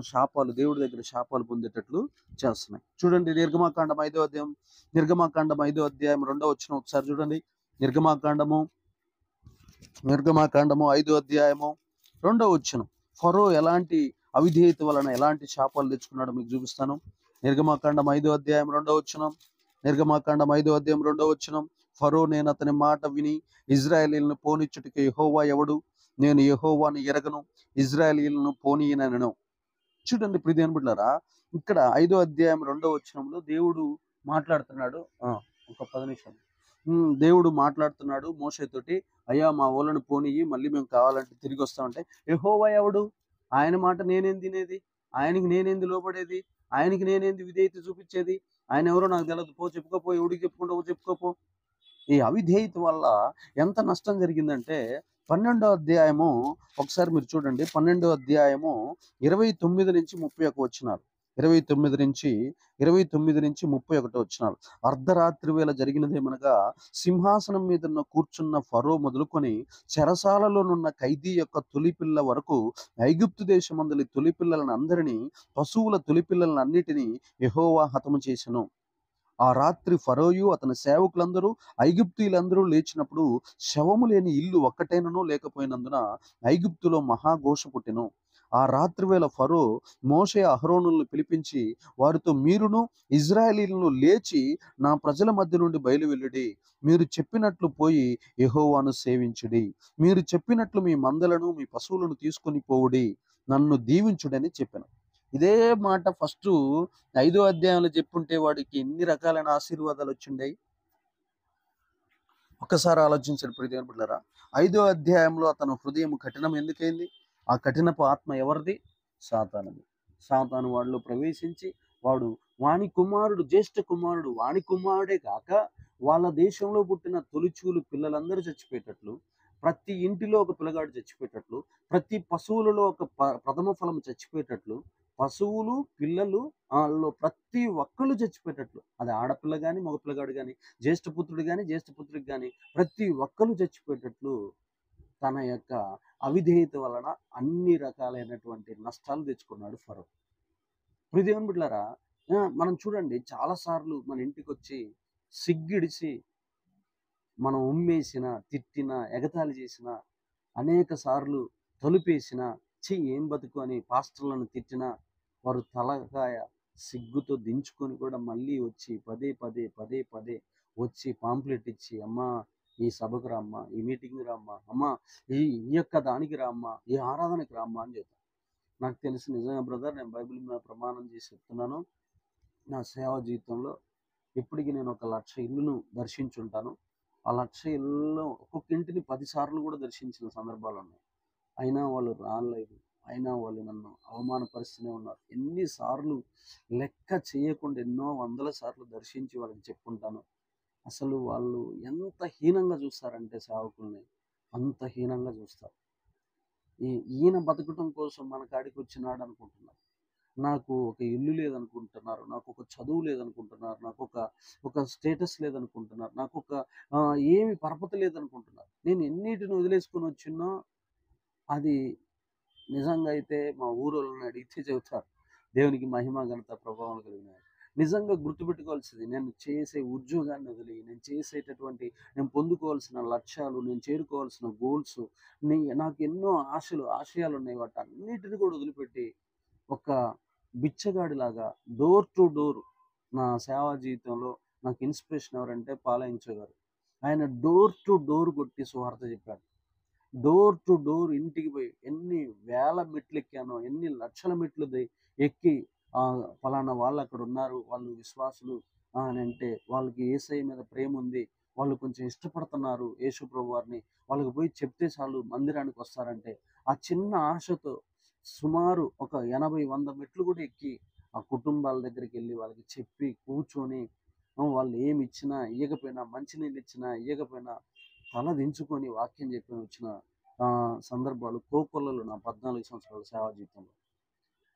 దేవుడి దగ్గర శాపాలు పొందేటట్లు చేస్తున్నాయి. చూడండి నిర్గమాకాండం 5వ అధ్యాయం 2వ వచనం ఒకసారి చూడండి. నిర్గమాకాండము 5వ అధ్యాయము 2వ వచనం. ఫరో ఎలాంటి అవిధేయత వలన ఎలాంటి శాపాలు తెచ్చుకున్నాడో మీకు చూపిస్తాను. నిర్గమాకాండం 5వ అధ్యాయం 2వ వచనం. ఫరో నేను అతని మాట విని ఇజ్రాయేలీలను పోనిచ్చుటకు యెహోవా ఎవడు, నేను యెహోవాను ఎరగను, ఇజ్రాయేలీలను పోనీయనను. చూడండి ప్రియదేవుని బిడ్డలారా, ఇక్కడ 5వ అధ్యాయం 2వ వచనంలో దేవుడు మాట్లాడుతున్నాడు. ఒక 10 నిమిషాలు దేవుడు మాట్లాడుతున్నాడు మోషేతోటి. అయ్యా మా ఊళ్ళను పోనీయి, మళ్ళీ మేము కావాలంటే తిరిగి వస్తామంటే యెహోవా ఎవడు, ఆయన మాట నేనేం తినేది, ఆయనకి నేనేంది లోబడేది, ఆయనకి నేనేంది విధేయత చూపించేది, ఆయన ఎవరో నాకు తెలియదు, చెప్పుకోపో, ఎవడికి చెప్పుకుంటావో చెప్పుకోపో. ఈ అవిధేయత వల్ల ఎంత నష్టం జరిగిందంటే 12వ అధ్యాయము ఒకసారి మీరు చూడండి. 12వ అధ్యాయము 29-31 వచనాలు. 29-31 వచనాలు. అర్ధరాత్రి వేళ జరిగినదేమనగా, సింహాసనం మీద కూర్చున్న ఫరో మొదలుకొని చెరసాలలోనున్న ఖైదీ యొక్క తొలిపిల్ల వరకు ఐగుప్తు దేశమందలి తొలిపిల్లలను అందరినీ, పశువుల తొలిపిల్లలను అన్నిటినీ యెహోవా హతము చేసెను. ఆ రాత్రి ఫరోయు అతని సేవకులందరూ ఐగుప్తీయులందరూ లేచినప్పుడు శవము లేని ఇల్లు ఒక్కటైనను లేకపోయినందున ఐగుప్తులో మహాఘోష పుట్టెను. ఆ రాత్రి వేళ ఫరో మోషే అహరోనులను పిలిపించి వారితో, మీరును ఇజ్రాయేలీలను లేచి నా ప్రజల మధ్య నుండి బయలువెళ్ళుడి. మీరు చెప్పినట్లు పోయి యెహోవాను సేవించుడి. మీరు చెప్పినట్లు మీ మందలను మీ పశువులను తీసుకొని పోవుడి. నన్ను దీవించుడని చెప్పాను. ఇదే మాట ఫస్ట్ 5వ అధ్యాయంలో చెప్పుంటే వాడికి ఎన్ని రకాలైన ఆశీర్వాదాలు వచ్చిండయి. ఒక్కసారి ఆలోచించండి ప్రియమైన బిడ్డలారా. 5వ అధ్యాయంలో అతను హృదయం కఠినం ఎందుకైంది? ఆ కఠినపు ఆత్మ ఎవరిది? సాతానుది. సాతాను వాడిలో ప్రవేశించి వాడు వాని కుమారుడు, జ్యేష్ఠ కుమారుడు, వాని కుమారుడే కాక వాళ్ళ దేశంలో పుట్టిన తొలిచూలు పిల్లలందరూ చచ్చిపోయేటట్లు, ప్రతి ఇంటిలో ఒక పిల్లగాడు చచ్చిపోయేటట్లు, ప్రతి పశువులలో ఒక ప్రథమ ఫలం చచ్చిపోయేటట్లు, పశువులు పిల్లలు వాళ్ళలో ప్రతి ఒక్కళ్ళు చచ్చిపోయేటట్లు, అది ఆడపిల్ల కానీ మగపిల్లగాడు కానీ, జ్యేష్ఠపుత్రుడు కానీ జ్యేష్ఠపుత్రికి కానీ ప్రతి ఒక్కళ్ళు చచ్చిపోయేటట్లు తన యొక్క అవిధేయత వలన అన్ని రకాలైనటువంటి నష్టాలు తెచ్చుకున్నాడు ఫరో. ప్రియదేవుని బిడ్డలారా, మనం చూడండి, చాలాసార్లు మన ఇంటికి వచ్చి సిగ్గిడిసి మనం ఉమ్మేసిన, తిట్టిన, ఎగతాళి చేసిన, అనేక సార్లు తలుపేసిన, ఏం బతుకు అని పాస్టర్లను తిట్టిన వారు తలకాయ సిగ్గుతో దించుకొని కూడా మళ్ళీ వచ్చి పదే పదే పదే పదే వచ్చి పాంప్లెట్ ఇచ్చి, అమ్మా ఈ సభకు రామ్మా, ఈ మీటింగ్కి రామ్మా, అమ్మా ఈ యొక్క దానికి రామ్మా, ఈ ఆరాధనకి రామ్మా అని చెప్తాను. నాకు తెలిసి నిజంగా బ్రదర్, నేను బైబిల్ మీద ప్రమాణం చేసి చెప్తున్నాను, నా సేవా జీవితంలో ఇప్పటికి నేను 1,00,000 ఇల్లును దర్శించుంటాను. ఆ 1,00,000 ఇళ్ళలో ఒక్కొక్క ఇంటిని 10 సార్లు కూడా దర్శించిన సందర్భాలు ఉన్నాయి. అయినా వాళ్ళు రాలేదు, అయినా వాళ్ళు నన్ను అవమానపరుస్తూనే ఉన్నారు. ఎన్నిసార్లు లెక్క చేయకుండా ఎన్నో వందల సార్లు దర్శించి వాళ్ళకి చెప్పుకుంటాను. అసలు వాళ్ళు ఎంత హీనంగా చూస్తారంటే సేవకుల్ని, అంత హీనంగా చూస్తారు. ఈయన బతకటం కోసం మన కాడికి వచ్చినాడు అనుకుంటున్నారు. నాకు ఒక ఇల్లు లేదనుకుంటున్నారు, నాకు ఒక చదువు లేదనుకుంటున్నారు, నాకు ఒక స్టేటస్ లేదనుకుంటున్నారు, నాకు ఏమి పరపతి లేదనుకుంటున్నారు. నేను ఎన్నిటిని వదిలేసుకొని వచ్చినో అది నిజంగా అయితే మా ఊరోళ్ళని అడిగితే చెబుతారు, దేవునికి మహిమ ఘనత ప్రభావం కలిగినాయి. నిజంగా గుర్తుపెట్టుకోవాల్సింది, నేను చేసే ఉద్యోగాన్ని వదిలి, నేను పొందుకోవాల్సిన లక్ష్యాలు, నేను చేరుకోవాల్సిన గోల్స్, నాకు ఎన్నో ఆశయాలు ఉన్నాయి. వాటి అన్నిటిని కూడా వదిలిపెట్టి ఒక బిచ్చగాడిలాగా డోర్ టు డోర్, నా సేవా జీవితంలో నాకు ఇన్స్పిరేషన్ ఎవరంటే పాలయించే గారు. ఆయన డోర్ టు డోర్ కొట్టి సువార్త చెప్పాడు. డోర్ టు డోర్ ఇంటికి పోయి ఎన్ని వేల మెట్లు ఎక్కానో, ఎన్ని లక్షల మెట్లు ఎక్కి ఫలానా వాళ్ళు అక్కడ ఉన్నారు, వాళ్ళు విశ్వాసులు అని అంటే, వాళ్ళకి యేసయ్య మీద ప్రేమ ఉంది, వాళ్ళు కొంచెం ఇష్టపడుతున్నారు యేసు ప్రభు వారిని, వాళ్ళకి పోయి చెప్తే చాలు మందిరానికి వస్తారంటే, ఆ చిన్న ఆశతో సుమారు ఒక 80-100 మెట్లు కూడా ఎక్కి ఆ కుటుంబాల దగ్గరికి వెళ్ళి వాళ్ళకి చెప్పి కూర్చొని, వాళ్ళు ఏమి ఇచ్చినా ఇయ్యకపోయినా, మంచినీళ్ళు ఇచ్చినా ఇయ్యకపోయినా తల దించుకొని వాక్యం చెప్పి వచ్చిన సందర్భాలు కోకొల్లలు నా 14 సంవత్సరాల సేవా జీవితంలో.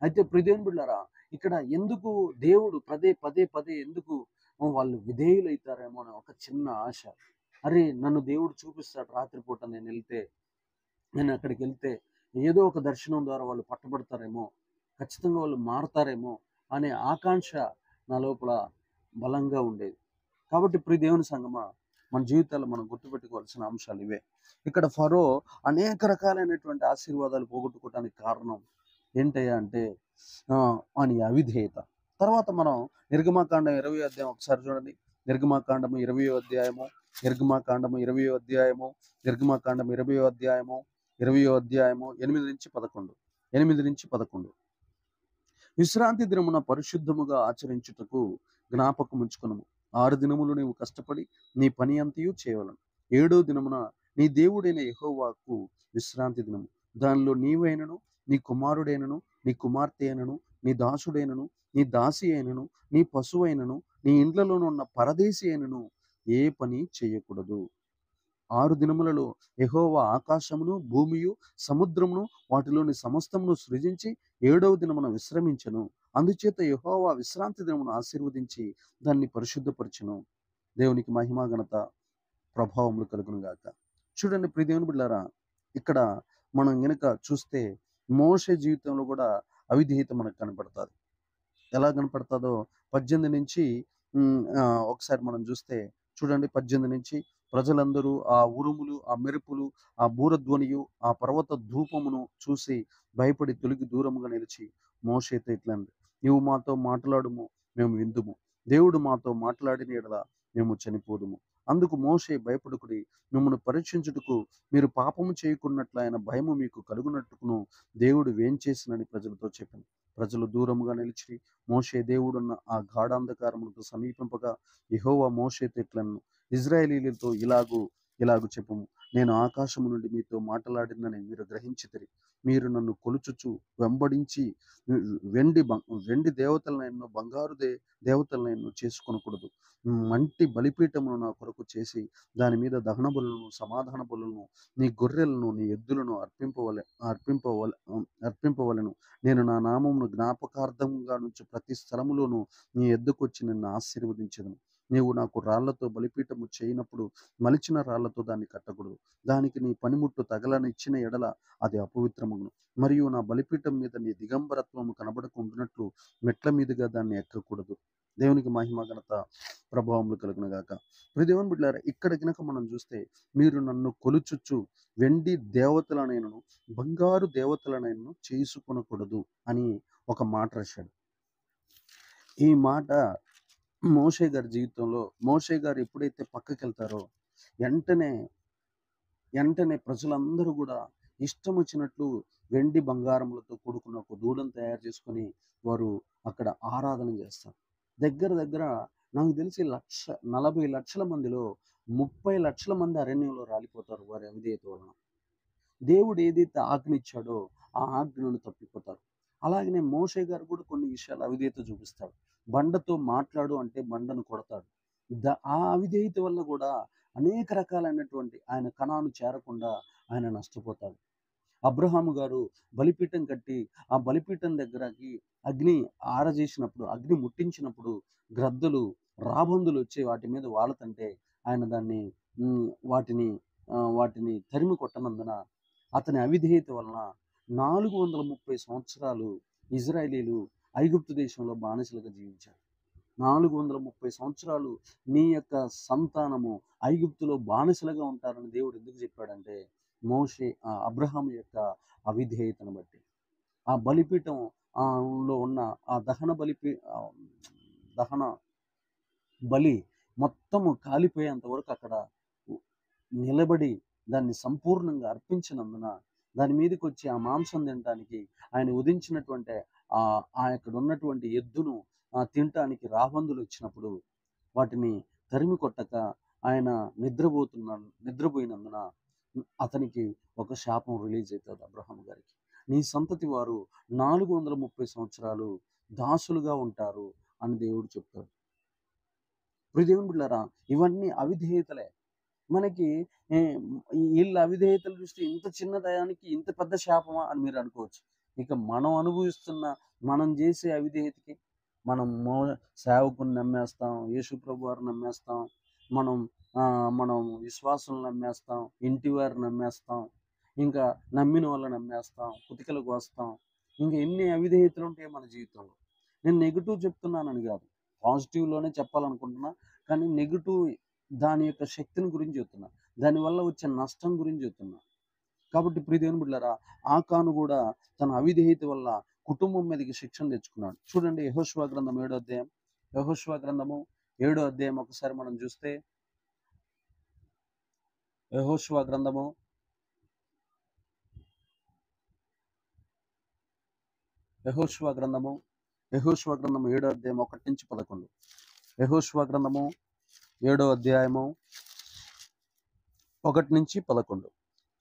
అయితే ప్రియదేవుని బిడ్డలారా, ఇక్కడ ఎందుకు దేవుడు పదే పదే పదే ఎందుకు వాళ్ళు విధేయులైతారేమో అని ఒక చిన్న ఆశ. అరే, నన్ను దేవుడు చూపిస్తాడు రాత్రిపూట, నేను అక్కడికి వెళ్తే ఏదో ఒక దర్శనం ద్వారా వాళ్ళు పట్టబడతారేమో, ఖచ్చితంగా వాళ్ళు మారుతారేమో అనే ఆకాంక్ష నా లోపల బలంగా ఉండేది. కాబట్టి ప్రియ దేవుని సంగమా, మన జీవితాల్లో మనం గుర్తుపెట్టుకోవాల్సిన అంశాలు ఇవే. ఇక్కడ ఫరో అనేక రకాలైనటువంటి ఆశీర్వాదాలు పోగొట్టుకోవడానికి కారణం ఏంటయ్యా అంటే అని అవిధేయత. తర్వాత మనం నిర్గమాకాండం 20వ అధ్యాయం ఒకసారి చూడండి. నిర్గమాకాండము 20వ అధ్యాయము, నిర్గమాకాండము 20వ అధ్యాయము, నిర్గమాకాండం 20వ అధ్యాయము, 20వ అధ్యాయము 8-11, 8-11. విశ్రాంతి దినమున పరిశుద్ధముగా ఆచరించుటకు జ్ఞాపకం ఉంచుకును. 6 దినములు నీవు కష్టపడి నీ పని అంతయు చేయవలను. 7వ దినమున నీ దేవుడైన యెహోవాకు విశ్రాంతి దినము. దానిలో నీవైనను, నీ కుమారుడైనను, నీ కుమార్తె అయినను, నీ దాసుడైనను, నీ దాసి అయినను, నీ పశువైనను, నీ ఇండ్లలోనున్న పరదేశి అయినను ఏ పని చేయకూడదు. 6 దినములలో యెహోవా ఆకాశమును భూమియు సముద్రమును వాటిలోని సమస్తమును సృజించి 7వ దినమున విశ్రమించెను. అందుచేత యెహోవా విశ్రాంతి దినమును ఆశీర్వదించి దాన్ని పరిశుద్ధపరచెను. దేవునికి మహిమ ఘనత ప్రభావములు కలుగును గాక. చూడండి ప్రియ దేవుని బిడ్డలారా, ఇక్కడ మనం గనుక చూస్తే మోషే జీవితంలో కూడా అవిధేయత మనకు కనపడుతుంది. ఎలా కనపడుతుందో 18 నుంచి ఒకసారి మనం చూస్తే చూడండి, 18 నుంచి ప్రజలందరూ ఆ ఉరుములు, ఆ మెరుపులు, ఆ బూరధ్వనియు, ఆ పర్వత ధూపమును చూసి భయపడి తొలగి దూరముగా నిలిచి మోషేతో ఇట్లంది, నీవు మాతో మాట్లాడుము, మేము విందుము. దేవుడు మాతో మాట్లాడిన యెడల మేము చనిపోదుము. అందుకు మోషే, భయపడుకుడి, మిమ్మల్ని పరీక్షించుటకు మీరు పాపము చేయకున్నట్లు ఆయన భయము మీకు కలుగునట్టుకును దేవుడు వేంచేసినని ప్రజలతో చెప్పాను. ప్రజలు దూరముగా నిలిచి మోషే దేవుడున్న ఆ గాఢాంధకారమునకు సమీపింపగా యెహోవా మోషేతో ఇట్లనెను, ఇశ్రాయేలీయులతో ఇలాగు చెప్పుము, నేను ఆకాశము నుండి మీతో మాట్లాడినని మీరు గ్రహించితిరి. మీరు నన్ను కొలుచుచు వెంబడించి వెండి దేవతలనైనను బంగారు దేవతలనైనను చేసుకొనకూడదు. మంటి బలిపీఠమును నా కొరకు చేసి దాని మీద దహన బలులను, సమాధాన బలులను, నీ గొర్రెలను, నీ ఎద్దులను అర్పింపవలెను. నేను నా నామమును జ్ఞాపకార్థంగా నుంచి ప్రతి స్థలములోనూ నీ ఎద్దుకొచ్చి నిన్ను ఆశీర్వదించెదను. నీవు నాకు రాళ్లతో బలిపీఠము చేయనప్పుడు మలిచిన రాళ్లతో దాన్ని కట్టకూడదు. దానికి నీ పనిముట్టు తగలనిచ్చిన ఎడల అది అపవిత్రమగును. మరియు నా బలిపీఠం మీద నీ దిగంబరత్వము కనబడకుండానట్లు మెట్ల మీదుగా దాన్ని ఎక్కకూడదు. దేవునికి మహిమ ఘనత ప్రభావములు కలుగును గాక. ప్రియ దేవుని బిడ్డలారా, ఇక్కడ కనుక మనం చూస్తే, మీరు నన్ను కొలుచుచు వెండి దేవతలనైనను బంగారు దేవతలనైనను చేసుకొనకూడదు అని ఒక మాట రాశాడు. ఈ మాట మోషే గారి జీవితంలో, మోషే గారు ఎప్పుడైతే పక్కకి వెళ్తారో వెంటనే ప్రజలందరూ కూడా ఇష్టం వచ్చినట్లు వెండి బంగారములతో కూడుకున్న ఒక దూడను తయారు చేసుకొని వారు అక్కడ ఆరాధన చేస్తారు. దగ్గర నాకు తెలిసి 40 లక్షల మందిలో 30 లక్షల మంది అరణ్యంలో రాలిపోతారు వారి అవిధేయత వలన. దేవుడు ఏదైతే ఆజ్ఞ ఇచ్చాడో ఆ ఆజ్ఞను తప్పిపోతారు. అలాగనే మోషే గారు కూడా కొన్ని విషయాలు అవిధేయత చూపిస్తాడు. బండతో మాట్లాడు అంటే బండను కొడతాడు. ఆ అవిధేయత వల్ల కూడా అనేక రకాలైనటువంటి ఆయన కనాను చేరకుండా ఆయన నష్టపోతాడు. అబ్రహాము గారు బలిపీఠం కట్టి ఆ బలిపీఠం దగ్గరకి అగ్ని ఆరజేసినప్పుడు, అగ్ని ముట్టించినప్పుడు గ్రద్దలు, రాబందులు వచ్చి వాటి మీద వాళ్తంటే ఆయన దాన్ని వాటిని తరిమి కొట్టనందున అతని అవిధేయత వలన 430 సంవత్సరాలు ఇజ్రాయేలీలు ఐగుప్తు దేశంలో బానిసలుగా జీవించారు. 430 సంవత్సరాలు నీ యొక్క సంతానము ఐగుప్తులో బానిసలుగా ఉంటారని దేవుడు ఎందుకు చెప్పాడంటే, అబ్రహాము యొక్క అవిధేయతను బట్టి. ఆ బలిపీఠం లో ఉన్న ఆ దహన బలి మొత్తము కాలిపోయేంత వరకు అక్కడ నిలబడి దాన్ని సంపూర్ణంగా అర్పించినందున దాని మీదకి వచ్చి ఆ మాంసం తినడానికి ఆయన ఉదించినటువంటి అక్కడ ఉన్నటువంటి ఎద్దును తినటానికి రాబందులు వచ్చినప్పుడు వాటిని తరిమి కొట్టక ఆయన నిద్రపోయినందున అతనికి ఒక శాపం రిలీజ్ అవుతుంది అబ్రహాం గారికి. నీ సంతతి వారు 430 సంవత్సరాలు దాసులుగా ఉంటారు అని దేవుడు చెప్తాడు. ప్రియ దేవుని బిడ్డలారా, ఇవన్నీ అవిధేయతలే. మనకి వీళ్ళ అవిధేయతలు చూస్తే ఇంత చిన్న దయానికి ఇంత పెద్ద శాపమా అని మీరు అనుకోవచ్చు. ఇక మనం చేసే అవిధేయతకి మనం సేవకుని నమ్మేస్తాం, యేసు ప్రభు వారిని నమ్మేస్తాం, మనం విశ్వాసం నమ్మేస్తాం, ఇంటి వారిని నమ్మేస్తాం, ఇంకా నమ్మిన వాళ్ళని నమ్మేస్తాం, కుతికలకు వస్తాం. ఇంకా ఎన్ని అవిధేయతలు ఉంటాయి మన జీవితంలో. నేను నెగిటివ్ చెప్తున్నానని కాదు, పాజిటివ్లోనే చెప్పాలనుకుంటున్నా. కానీ నెగిటివ్ దాని యొక్క శక్తిని గురించి చెప్తున్నా, దానివల్ల వచ్చే నష్టం గురించి చెప్తున్నా. కాబట్టి ప్రియ దేవుని బిడ్డలారా, ఆకాను కూడా తన అవిధేయత వల్ల కుటుంబం మీదకి శిక్షణ తెచ్చుకున్నాడు. చూడండి, యెహోషువ గ్రంథం 7వ అధ్యాయం, యెహోషువ గ్రంథము 7వ అధ్యాయం ఒకసారి మనం చూస్తే, యెహోషువ గ్రంథము 7వ అధ్యాయం 1 నుంచి 11. యెహోషువ గ్రంథము 7వ అధ్యాయము 1 నుంచి 11.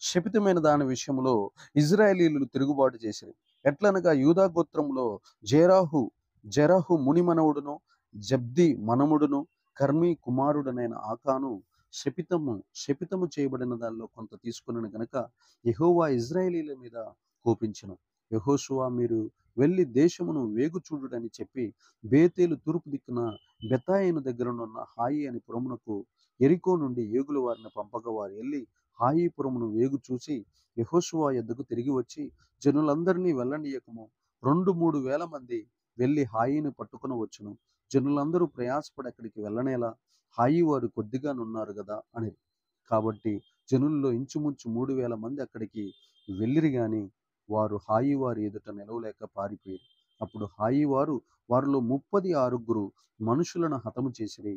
శపితమైన దాని విషయంలో ఇజ్రాయేలీయులు తిరుగుబాటు చేసిరి. ఎట్లనగా యూదా గోత్రంలో జెరహు మునిమనవుడును, జబ్ది మనముడును, కర్మీ కుమారుడనైన ఆకాను శపితము చేయబడిన దానిలో కొంత తీసుకున్నాను గనక యెహోవా ఇజ్రాయేలీల మీద కోపించెను. యెహోషువ, మీరు వెళ్ళి దేశమును వేగు చూడుడని చెప్పి బేతేలు తూర్పు దిక్కున బెతాయిను దగ్గరనున్న హాయి అని పురమునకు యెరికో నుండి ఏగుల వారిని పంపగా వారు వెళ్ళి హాయి పురమును వేగు చూసి యెహోషువ యొద్దకు తిరిగి వచ్చి, జనులందరినీ వెళ్ళనీయకము, 2-3 వేల మంది వెళ్ళి హాయిని పట్టుకుని వచ్చును. జనులందరూ ప్రయాసపడి అక్కడికి వెళ్ళనేలా, హాయి వారు కొద్దిగానున్నారు గదా అని. కాబట్టి జనుల్లో ఇంచుమించు 3,000 మంది అక్కడికి వెళ్ళిరి గాని వారు హాయి వారి ఎదుట నిలవలేక పారిపోయారు. అప్పుడు హాయి వారు వారిలో 36 మనుషులను హతము చేసిరి.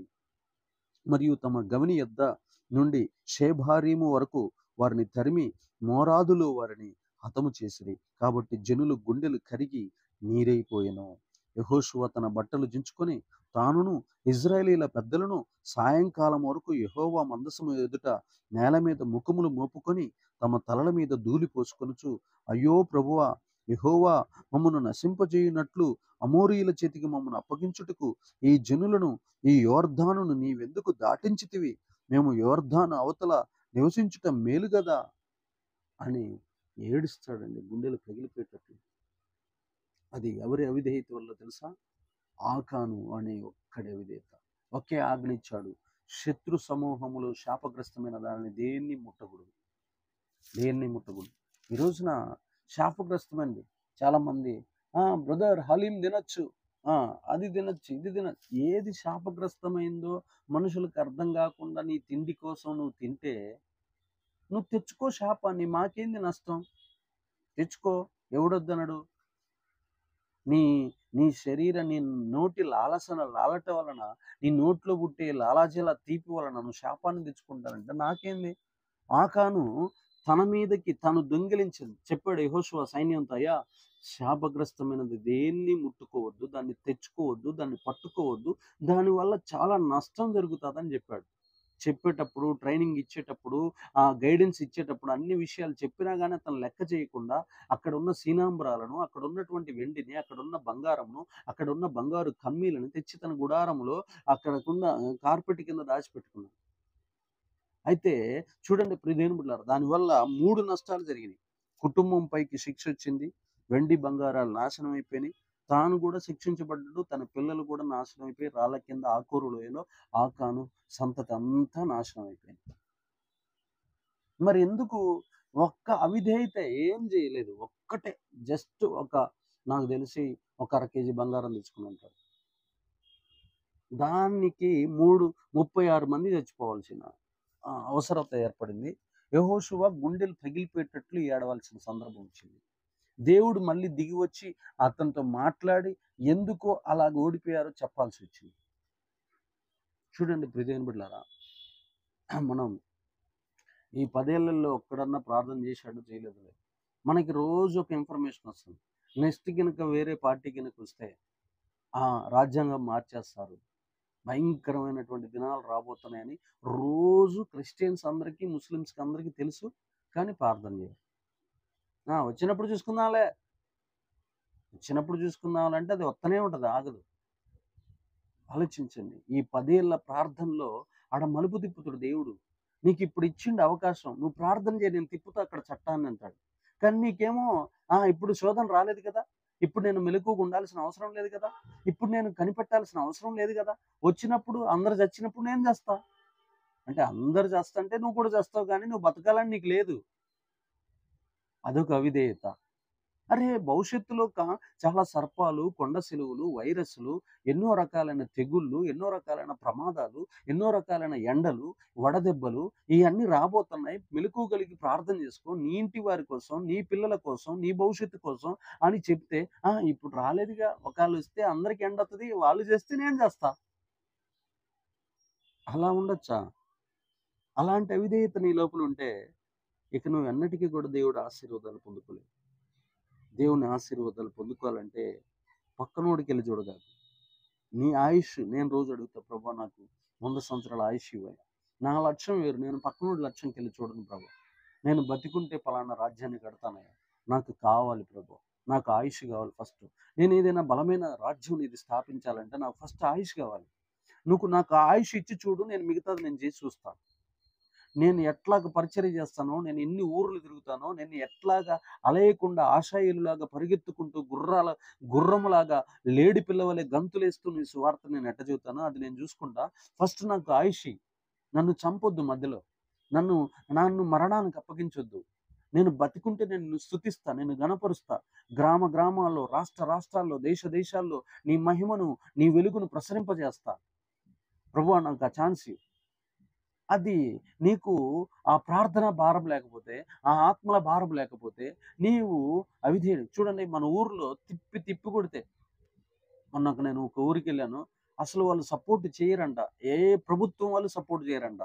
మరియు తమ గవిని యొద్ద నుండి షేబారీము వరకు వారిని తరిమి మోరాదులో వారిని హతము చేసిరి. కాబట్టి జనులు గుండెలు కరిగి నీరైపోయెను. యెహోషువ తన బట్టలు దించుకొని తానును ఇజ్రాయేలీల పెద్దలను సాయంకాలం వరకు యెహోవా మందసము ఎదుట నేల మీద ముఖములు మోపుకొని తమ తలల మీద ధూళి పోసుకొనుచు, అయ్యో ప్రభువా, యెహోవా మమ్మను నశింపజేయునట్లు అమోరీయుల చేతికి మమ్మను అప్పగించుటకు ఈ జనులను ఈ యోర్ధానును నీవెందుకు దాటించితివి? మేము యోర్ధాను అవతల నివసించుట మేలు గదా అని ఏడుస్తాడండి, గుండెలు పగిలిపోయేటట్లు. అది ఎవరి అవిధేయత వల్ల తెలుసా? ఆకాను అనే ఒక్కడి అవిధేయత. ఒకే ఆజ్ఞ ఇచ్చాడు, శత్రు సమూహములు శాపగ్రస్తమైన దానిని దేన్ని ముట్టకూడదు. ఈ రోజున శాపగ్రస్తమండి. చాలా మంది బ్రదర్ హలీం తినొచ్చు, అది తినొచ్చు, ఇది తినొచ్చు. ఏది శాపగ్రస్తమైందో మనుషులకు అర్థం కాకుండా నీ తిండి కోసం నువ్వు తింటే నువ్వు తెచ్చుకో శాపాన్ని, మాకేంది నష్టం? తెచ్చుకో, ఎవడొద్దనడు? నీ నీ నీ నోటి లాలట వలన, నీ నోట్లో పుట్టే లాలాజల తీపి వలన నువ్వు శాపాన్ని తెచ్చుకుంటానంటే నాకేంది? ఆకాను తన మీదకి తను దొంగిలించింది. చెప్పాడు యెహోషువ సైన్యంతో, అయ్యా, శాపగ్రస్తమైనది దేన్ని ముట్టుకోవద్దు, దాన్ని తెచ్చుకోవద్దు, దాన్ని పట్టుకోవద్దు, దానివల్ల చాలా నష్టం జరుగుతుందని చెప్పాడు. చెప్పేటప్పుడు, ట్రైనింగ్ ఇచ్చేటప్పుడు, గైడెన్స్ ఇచ్చేటప్పుడు అన్ని విషయాలు చెప్పినా కానీ అతను లెక్క చేయకుండా అక్కడ ఉన్న సీనాంబరాలను, అక్కడ ఉన్నటువంటి వెండిని, అక్కడ ఉన్న బంగారమును, అక్కడ ఉన్న బంగారు కమ్మీలను తెచ్చి తన గుడారంలో అక్కడకున్న కార్పెట్ కింద దాచిపెట్టుకున్నాడు. అయితే చూడండి ప్రియదేవుని బిడ్డలారా, దానివల్ల 3 నష్టాలు జరిగినాయి. కుటుంబం పైకి శిక్ష వచ్చింది, వెండి బంగారాలు నాశనం అయిపోయినాయి, తాను కూడా శిక్షించబడ్డాడు, తన పిల్లలు కూడా నాశనం అయిపోయి రాళ్ళ కింద ఆకూరు లోయలో ఆకాను సంతతి అంతా నాశనం అయిపోయింది. మరి ఎందుకు? ఒక్క అవిధేయత ఏం చేయలేదు. ఒక్కటే జస్ట్ నాకు తెలిసి 1 కేజీ బంగారం తెచ్చుకుని ఉంటాడు. దానికి 36 మంది చచ్చిపోవాల్సిన అవసరత ఏర్పడింది. యెహోషువ గుండెలు పగిలిపోయేటట్లు ఏడవలసిన సందర్భం వచ్చింది. దేవుడు మళ్ళీ దిగి వచ్చి అతనితో మాట్లాడి ఎందుకో అలాగ ఓడిపోయారో చెప్పాల్సి వచ్చింది. చూడండి ప్రియదేవుని బిడ్డలారా, మనం ఈ 10 ఏళ్లలో ఒక్కడన్నా ప్రార్థన చేశాడో చేయలేదు. మనకి రోజు ఒక ఇన్ఫర్మేషన్ వస్తుంది. నెక్స్ట్ కనుక వేరే పార్టీ కనుక వస్తే రాజ్యాంగం మార్చేస్తారు, భయంకరమైనటువంటి దినాలు రాబోతున్నాయని రోజు క్రిస్టియన్స్ అందరికీ, ముస్లిమ్స్కి అందరికీ తెలుసు, కానీ ప్రార్థన చేయరు. వచ్చినప్పుడు చూసుకుందామంటే అది వస్తూనే ఉంటుంది, ఆగదు. ఆలోచించండి, ఈ 10 ఏళ్ల ప్రార్థనలో ఆడ మలుపు తిప్పుతాడు దేవుడు. నీకు ఇప్పుడు ఇచ్చిండు అవకాశం, నువ్వు ప్రార్థన చేయి, నేను తిప్పుతా అక్కడ చట్టాన్ని అంటాడు. కానీ నీకేమో ఇప్పుడు శోధన రాలేదు కదా, ఇప్పుడు నేను మెలకువగా ఉండాల్సిన అవసరం లేదు కదా, ఇప్పుడు నేను కనిపెట్టాల్సిన అవసరం లేదు కదా, వచ్చినప్పుడు అందరు చచ్చినప్పుడు నేను చేస్తా అంటే, అందరు చేస్తా నువ్వు కూడా చేస్తావు, కానీ నువ్వు బతకాలని నీకు లేదు. అదొక అవిధేయత. అరే, భవిష్యత్తులో చాలా సర్పాలు, కొండ సిలువలు, వైరస్లు, ఎన్నో రకాలైన తెగుళ్ళు, ఎన్నో రకాలైన ప్రమాదాలు, ఎన్నో రకాలైన ఎండలు, వడదెబ్బలు ఇవన్నీ రాబోతున్నాయి. మెలకువ కలిగి ప్రార్థన చేసుకో, నీ ఇంటి వారి కోసం, నీ పిల్లల కోసం, నీ భవిష్యత్తు కోసం అని చెప్తే, ఇప్పుడు రాలేదుగా, ఒకవేళ వస్తే అందరికి ఎండ వస్తుంది, వాళ్ళు చేస్తే నేను చేస్తా. అలా ఉండొచ్చా? అలాంటి అవిధేయత నీ లోపల ఉంటే ఇక నువ్వు ఎన్నటికీ కూడా దేవుడు ఆశీర్వాదాలు పొందుకోలేవు. దేవుని ఆశీర్వాదాలు పొందుకోవాలంటే పక్కనోడికి వెళ్ళి చూడగాదు. నీ ఆయుష్, నేను రోజు అడుగుతా, ప్రభా నాకు 100 సంవత్సరాల ఆయుష్ ఇవ్వాలి. నా లక్ష్యం వేరు, నేను పక్కనోడి లక్ష్యంకి వెళ్ళి చూడను ప్రభా. నేను బతికుంటే పలానా రాజ్యాన్ని కడతానయ్యా, నాకు కావాలి ప్రభా, నాకు ఆయుష్ కావాలి. ఫస్ట్ నేను ఏదైనా బలమైన రాజ్యం ఇది స్థాపించాలంటే నాకు ఫస్ట్ ఆయుష్ కావాలి. నువ్వు నాకు ఆయుష్ ఇచ్చి చూడు, నేను మిగతాది నేను చేసి చూస్తాను. నేను ఎట్లాగ పరిచర్య చేస్తానో, నేను ఎన్ని ఊర్లు తిరుగుతానో, నేను ఎట్లాగా అలయకుండా ఆశాయులులాగా పరిగెత్తుకుంటూ గుర్రములాగా లేడి పిల్లవలే గంతులేస్తూ నీ సువార్త నేను ఎట్ట చెబుతానో అది నేను చూసుకుంటా. ఫస్ట్ నాకు ఆయుష్ ఇయ్యి. నన్ను చంపొద్దు మధ్యలో. నన్ను నన్ను మరణానికి అప్పగించొద్దు. నేను బతికుంటే నిన్ను స్తుతిస్తా, నిన్ను గణపరుస్తా. గ్రామ గ్రామాల్లో, రాష్ట్ర రాష్ట్రాల్లో, దేశ దేశాల్లో నీ మహిమను, నీ వెలుగును ప్రసరింపజేస్తా. ప్రభువా నాకు ఆ ఛాన్స్ ఇయ్యి. అది నీకు ఆ ప్రార్థన భారం లేకపోతే, ఆ ఆత్మల భారం లేకపోతే, నీవు అవిధేయుడు. చూడండి మన ఊర్లో తిప్పి తిప్పి కొడితే, మొన్నకు నేను ఒక ఊరికెళ్ళాను. అసలు వాళ్ళు సపోర్ట్ చేయరంట. ఏ ప్రభుత్వం వాళ్ళు సపోర్ట్ చేయరంట.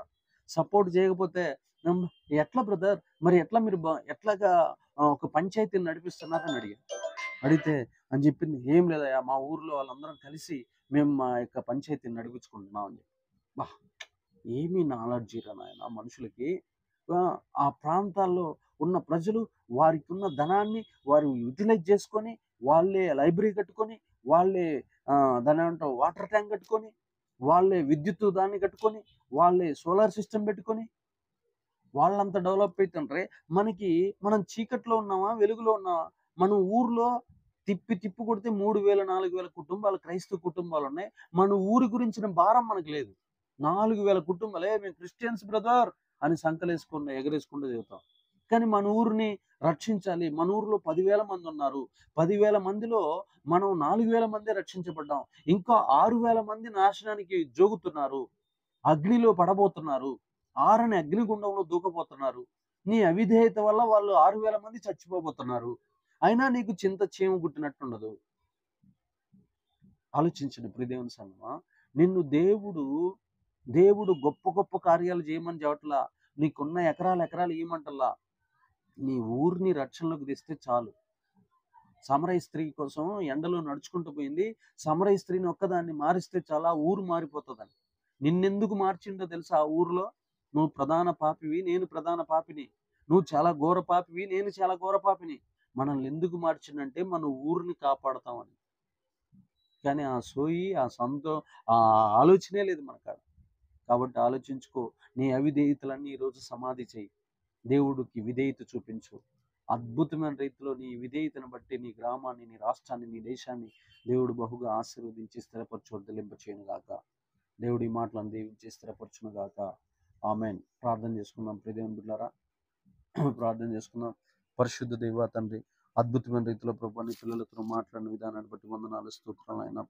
సపోర్ట్ చేయకపోతే హ్మ్, ఎట్లా బ్రదర్ మరి ఎట్లా మీరు ఎట్లాగా ఒక పంచాయతీని నడిపిస్తున్నారని అడిగాను. అడిగితే అని చెప్పింది, "ఏం లేదయ్యా మా ఊర్లో వాళ్ళందరం కలిసి మేము మా యొక్క పంచాయతీని నడిపించుకుంటున్నాం" అని చెప్పి. అబ్బా! ఏమి నాలెడ్జిరా నాయనా మనుషులకి. ఆ ప్రాంతాల్లో ఉన్న ప్రజలు వారికున్న ధనాన్ని వారు యుటిలైజ్ చేసుకొని, వాళ్ళే లైబ్రరీ కట్టుకొని, వాళ్ళే దాన్నేమంటారు వాటర్ ట్యాంక్ కట్టుకొని, వాళ్ళే విద్యుత్తు దాన్ని కట్టుకొని, వాళ్ళే సోలార్ సిస్టమ్ పెట్టుకొని, వాళ్ళంత డెవలప్ అయితుండ్రే, మనం చీకట్లో ఉన్నామా? వెలుగులో ఉన్నామా? మన ఊర్లో తిప్పి తిప్పి కొడితే 3000, 4000 కుటుంబాలు క్రైస్తవ కుటుంబాలున్నాయి. మన ఊరి గురించిన భారం మనకు లేదు. 4000 కుటుంబాలు మేము క్రిస్టియన్స్ బ్రదర్ అని సంకలేసుకుండా, ఎగరేసుకుంటూ తిరుగుతాం. కానీ మన ఊరిని రక్షించాలి. మన ఊర్లో 10,000 మందున్నారు. 10,000 మందిలో మనం 4,000 మందే రక్షించబడ్డాం. ఇంకా 6,000 మంది నాశనానికి జోగుతున్నారు. అగ్నిలో పడబోతున్నారు. ఆరని అగ్నిగుండంలో దూకబోతున్నారు. నీ అవిధేయత వల్ల వాళ్ళు 6,000 మంది చచ్చిపోబోతున్నారు. అయినా నీకు చింత చీమ గుట్టినట్టుండదు. ఆలోచించండి ప్రియదేవుని సంగమా. నిన్ను దేవుడు గొప్ప గొప్ప కార్యాలు చేయమని చెప్పట్లా. నీకున్న ఎకరాలు ఎకరాలు ఇయ్యమంటల్లా. నీ ఊరిని రక్షణలోకి తెస్తే చాలు. సమరయ స్త్రీ కోసం ఎండలో నడుచుకుంటూ పోయింది. సమరయ స్త్రీని ఒక్కదాన్ని మారిస్తే చాలా ఊరు మారిపోతదని. నిన్నెందుకు మార్చిండో తెలుసా ఆ ఊర్లో? నువ్వు ప్రధాన పాపివి, నేను ప్రధాన పాపిని. నువ్వు చాలా ఘోర పాపివి, నేను చాలా ఘోర పాపిని. మనల్ని ఎందుకు మార్చిండంటే మన ఊరిని కాపాడతామని. కానీ ఆ సోయి, ఆ ఆలోచనే లేదు మనకాడ. కాబట్టి ఆలోచించుకో. నీ అవిధేయతలన్నీ ఈరోజు సమాధి చెయ్యి. దేవుడికి విధేయత చూపించు. అద్భుతమైన రీతిలో నీ విధేయతను బట్టి నీ గ్రామాన్ని, నీ రాష్ట్రాన్ని, నీ దేశాన్ని దేవుడు బహుగా ఆశీర్వదించి స్థిరపరచు వర్ధిల్లింపచేయును గాక. దేవుడి మాటలను దీవించి స్థిరపరచును గాక. ఆమేన్. ప్రార్థన చేసుకుందాం ప్రియ దేవుని బిడ్డలారా. ప్రార్థన చేసుకుందాం. పరిశుద్ధ దేవ తండ్రి, అద్భుతమైన రీతిలో ప్రభువా నీ పిల్లలతో మాట్లాడిన విధానాన్ని బట్టి వందనాలు స్తోత్రాలు నాయనా.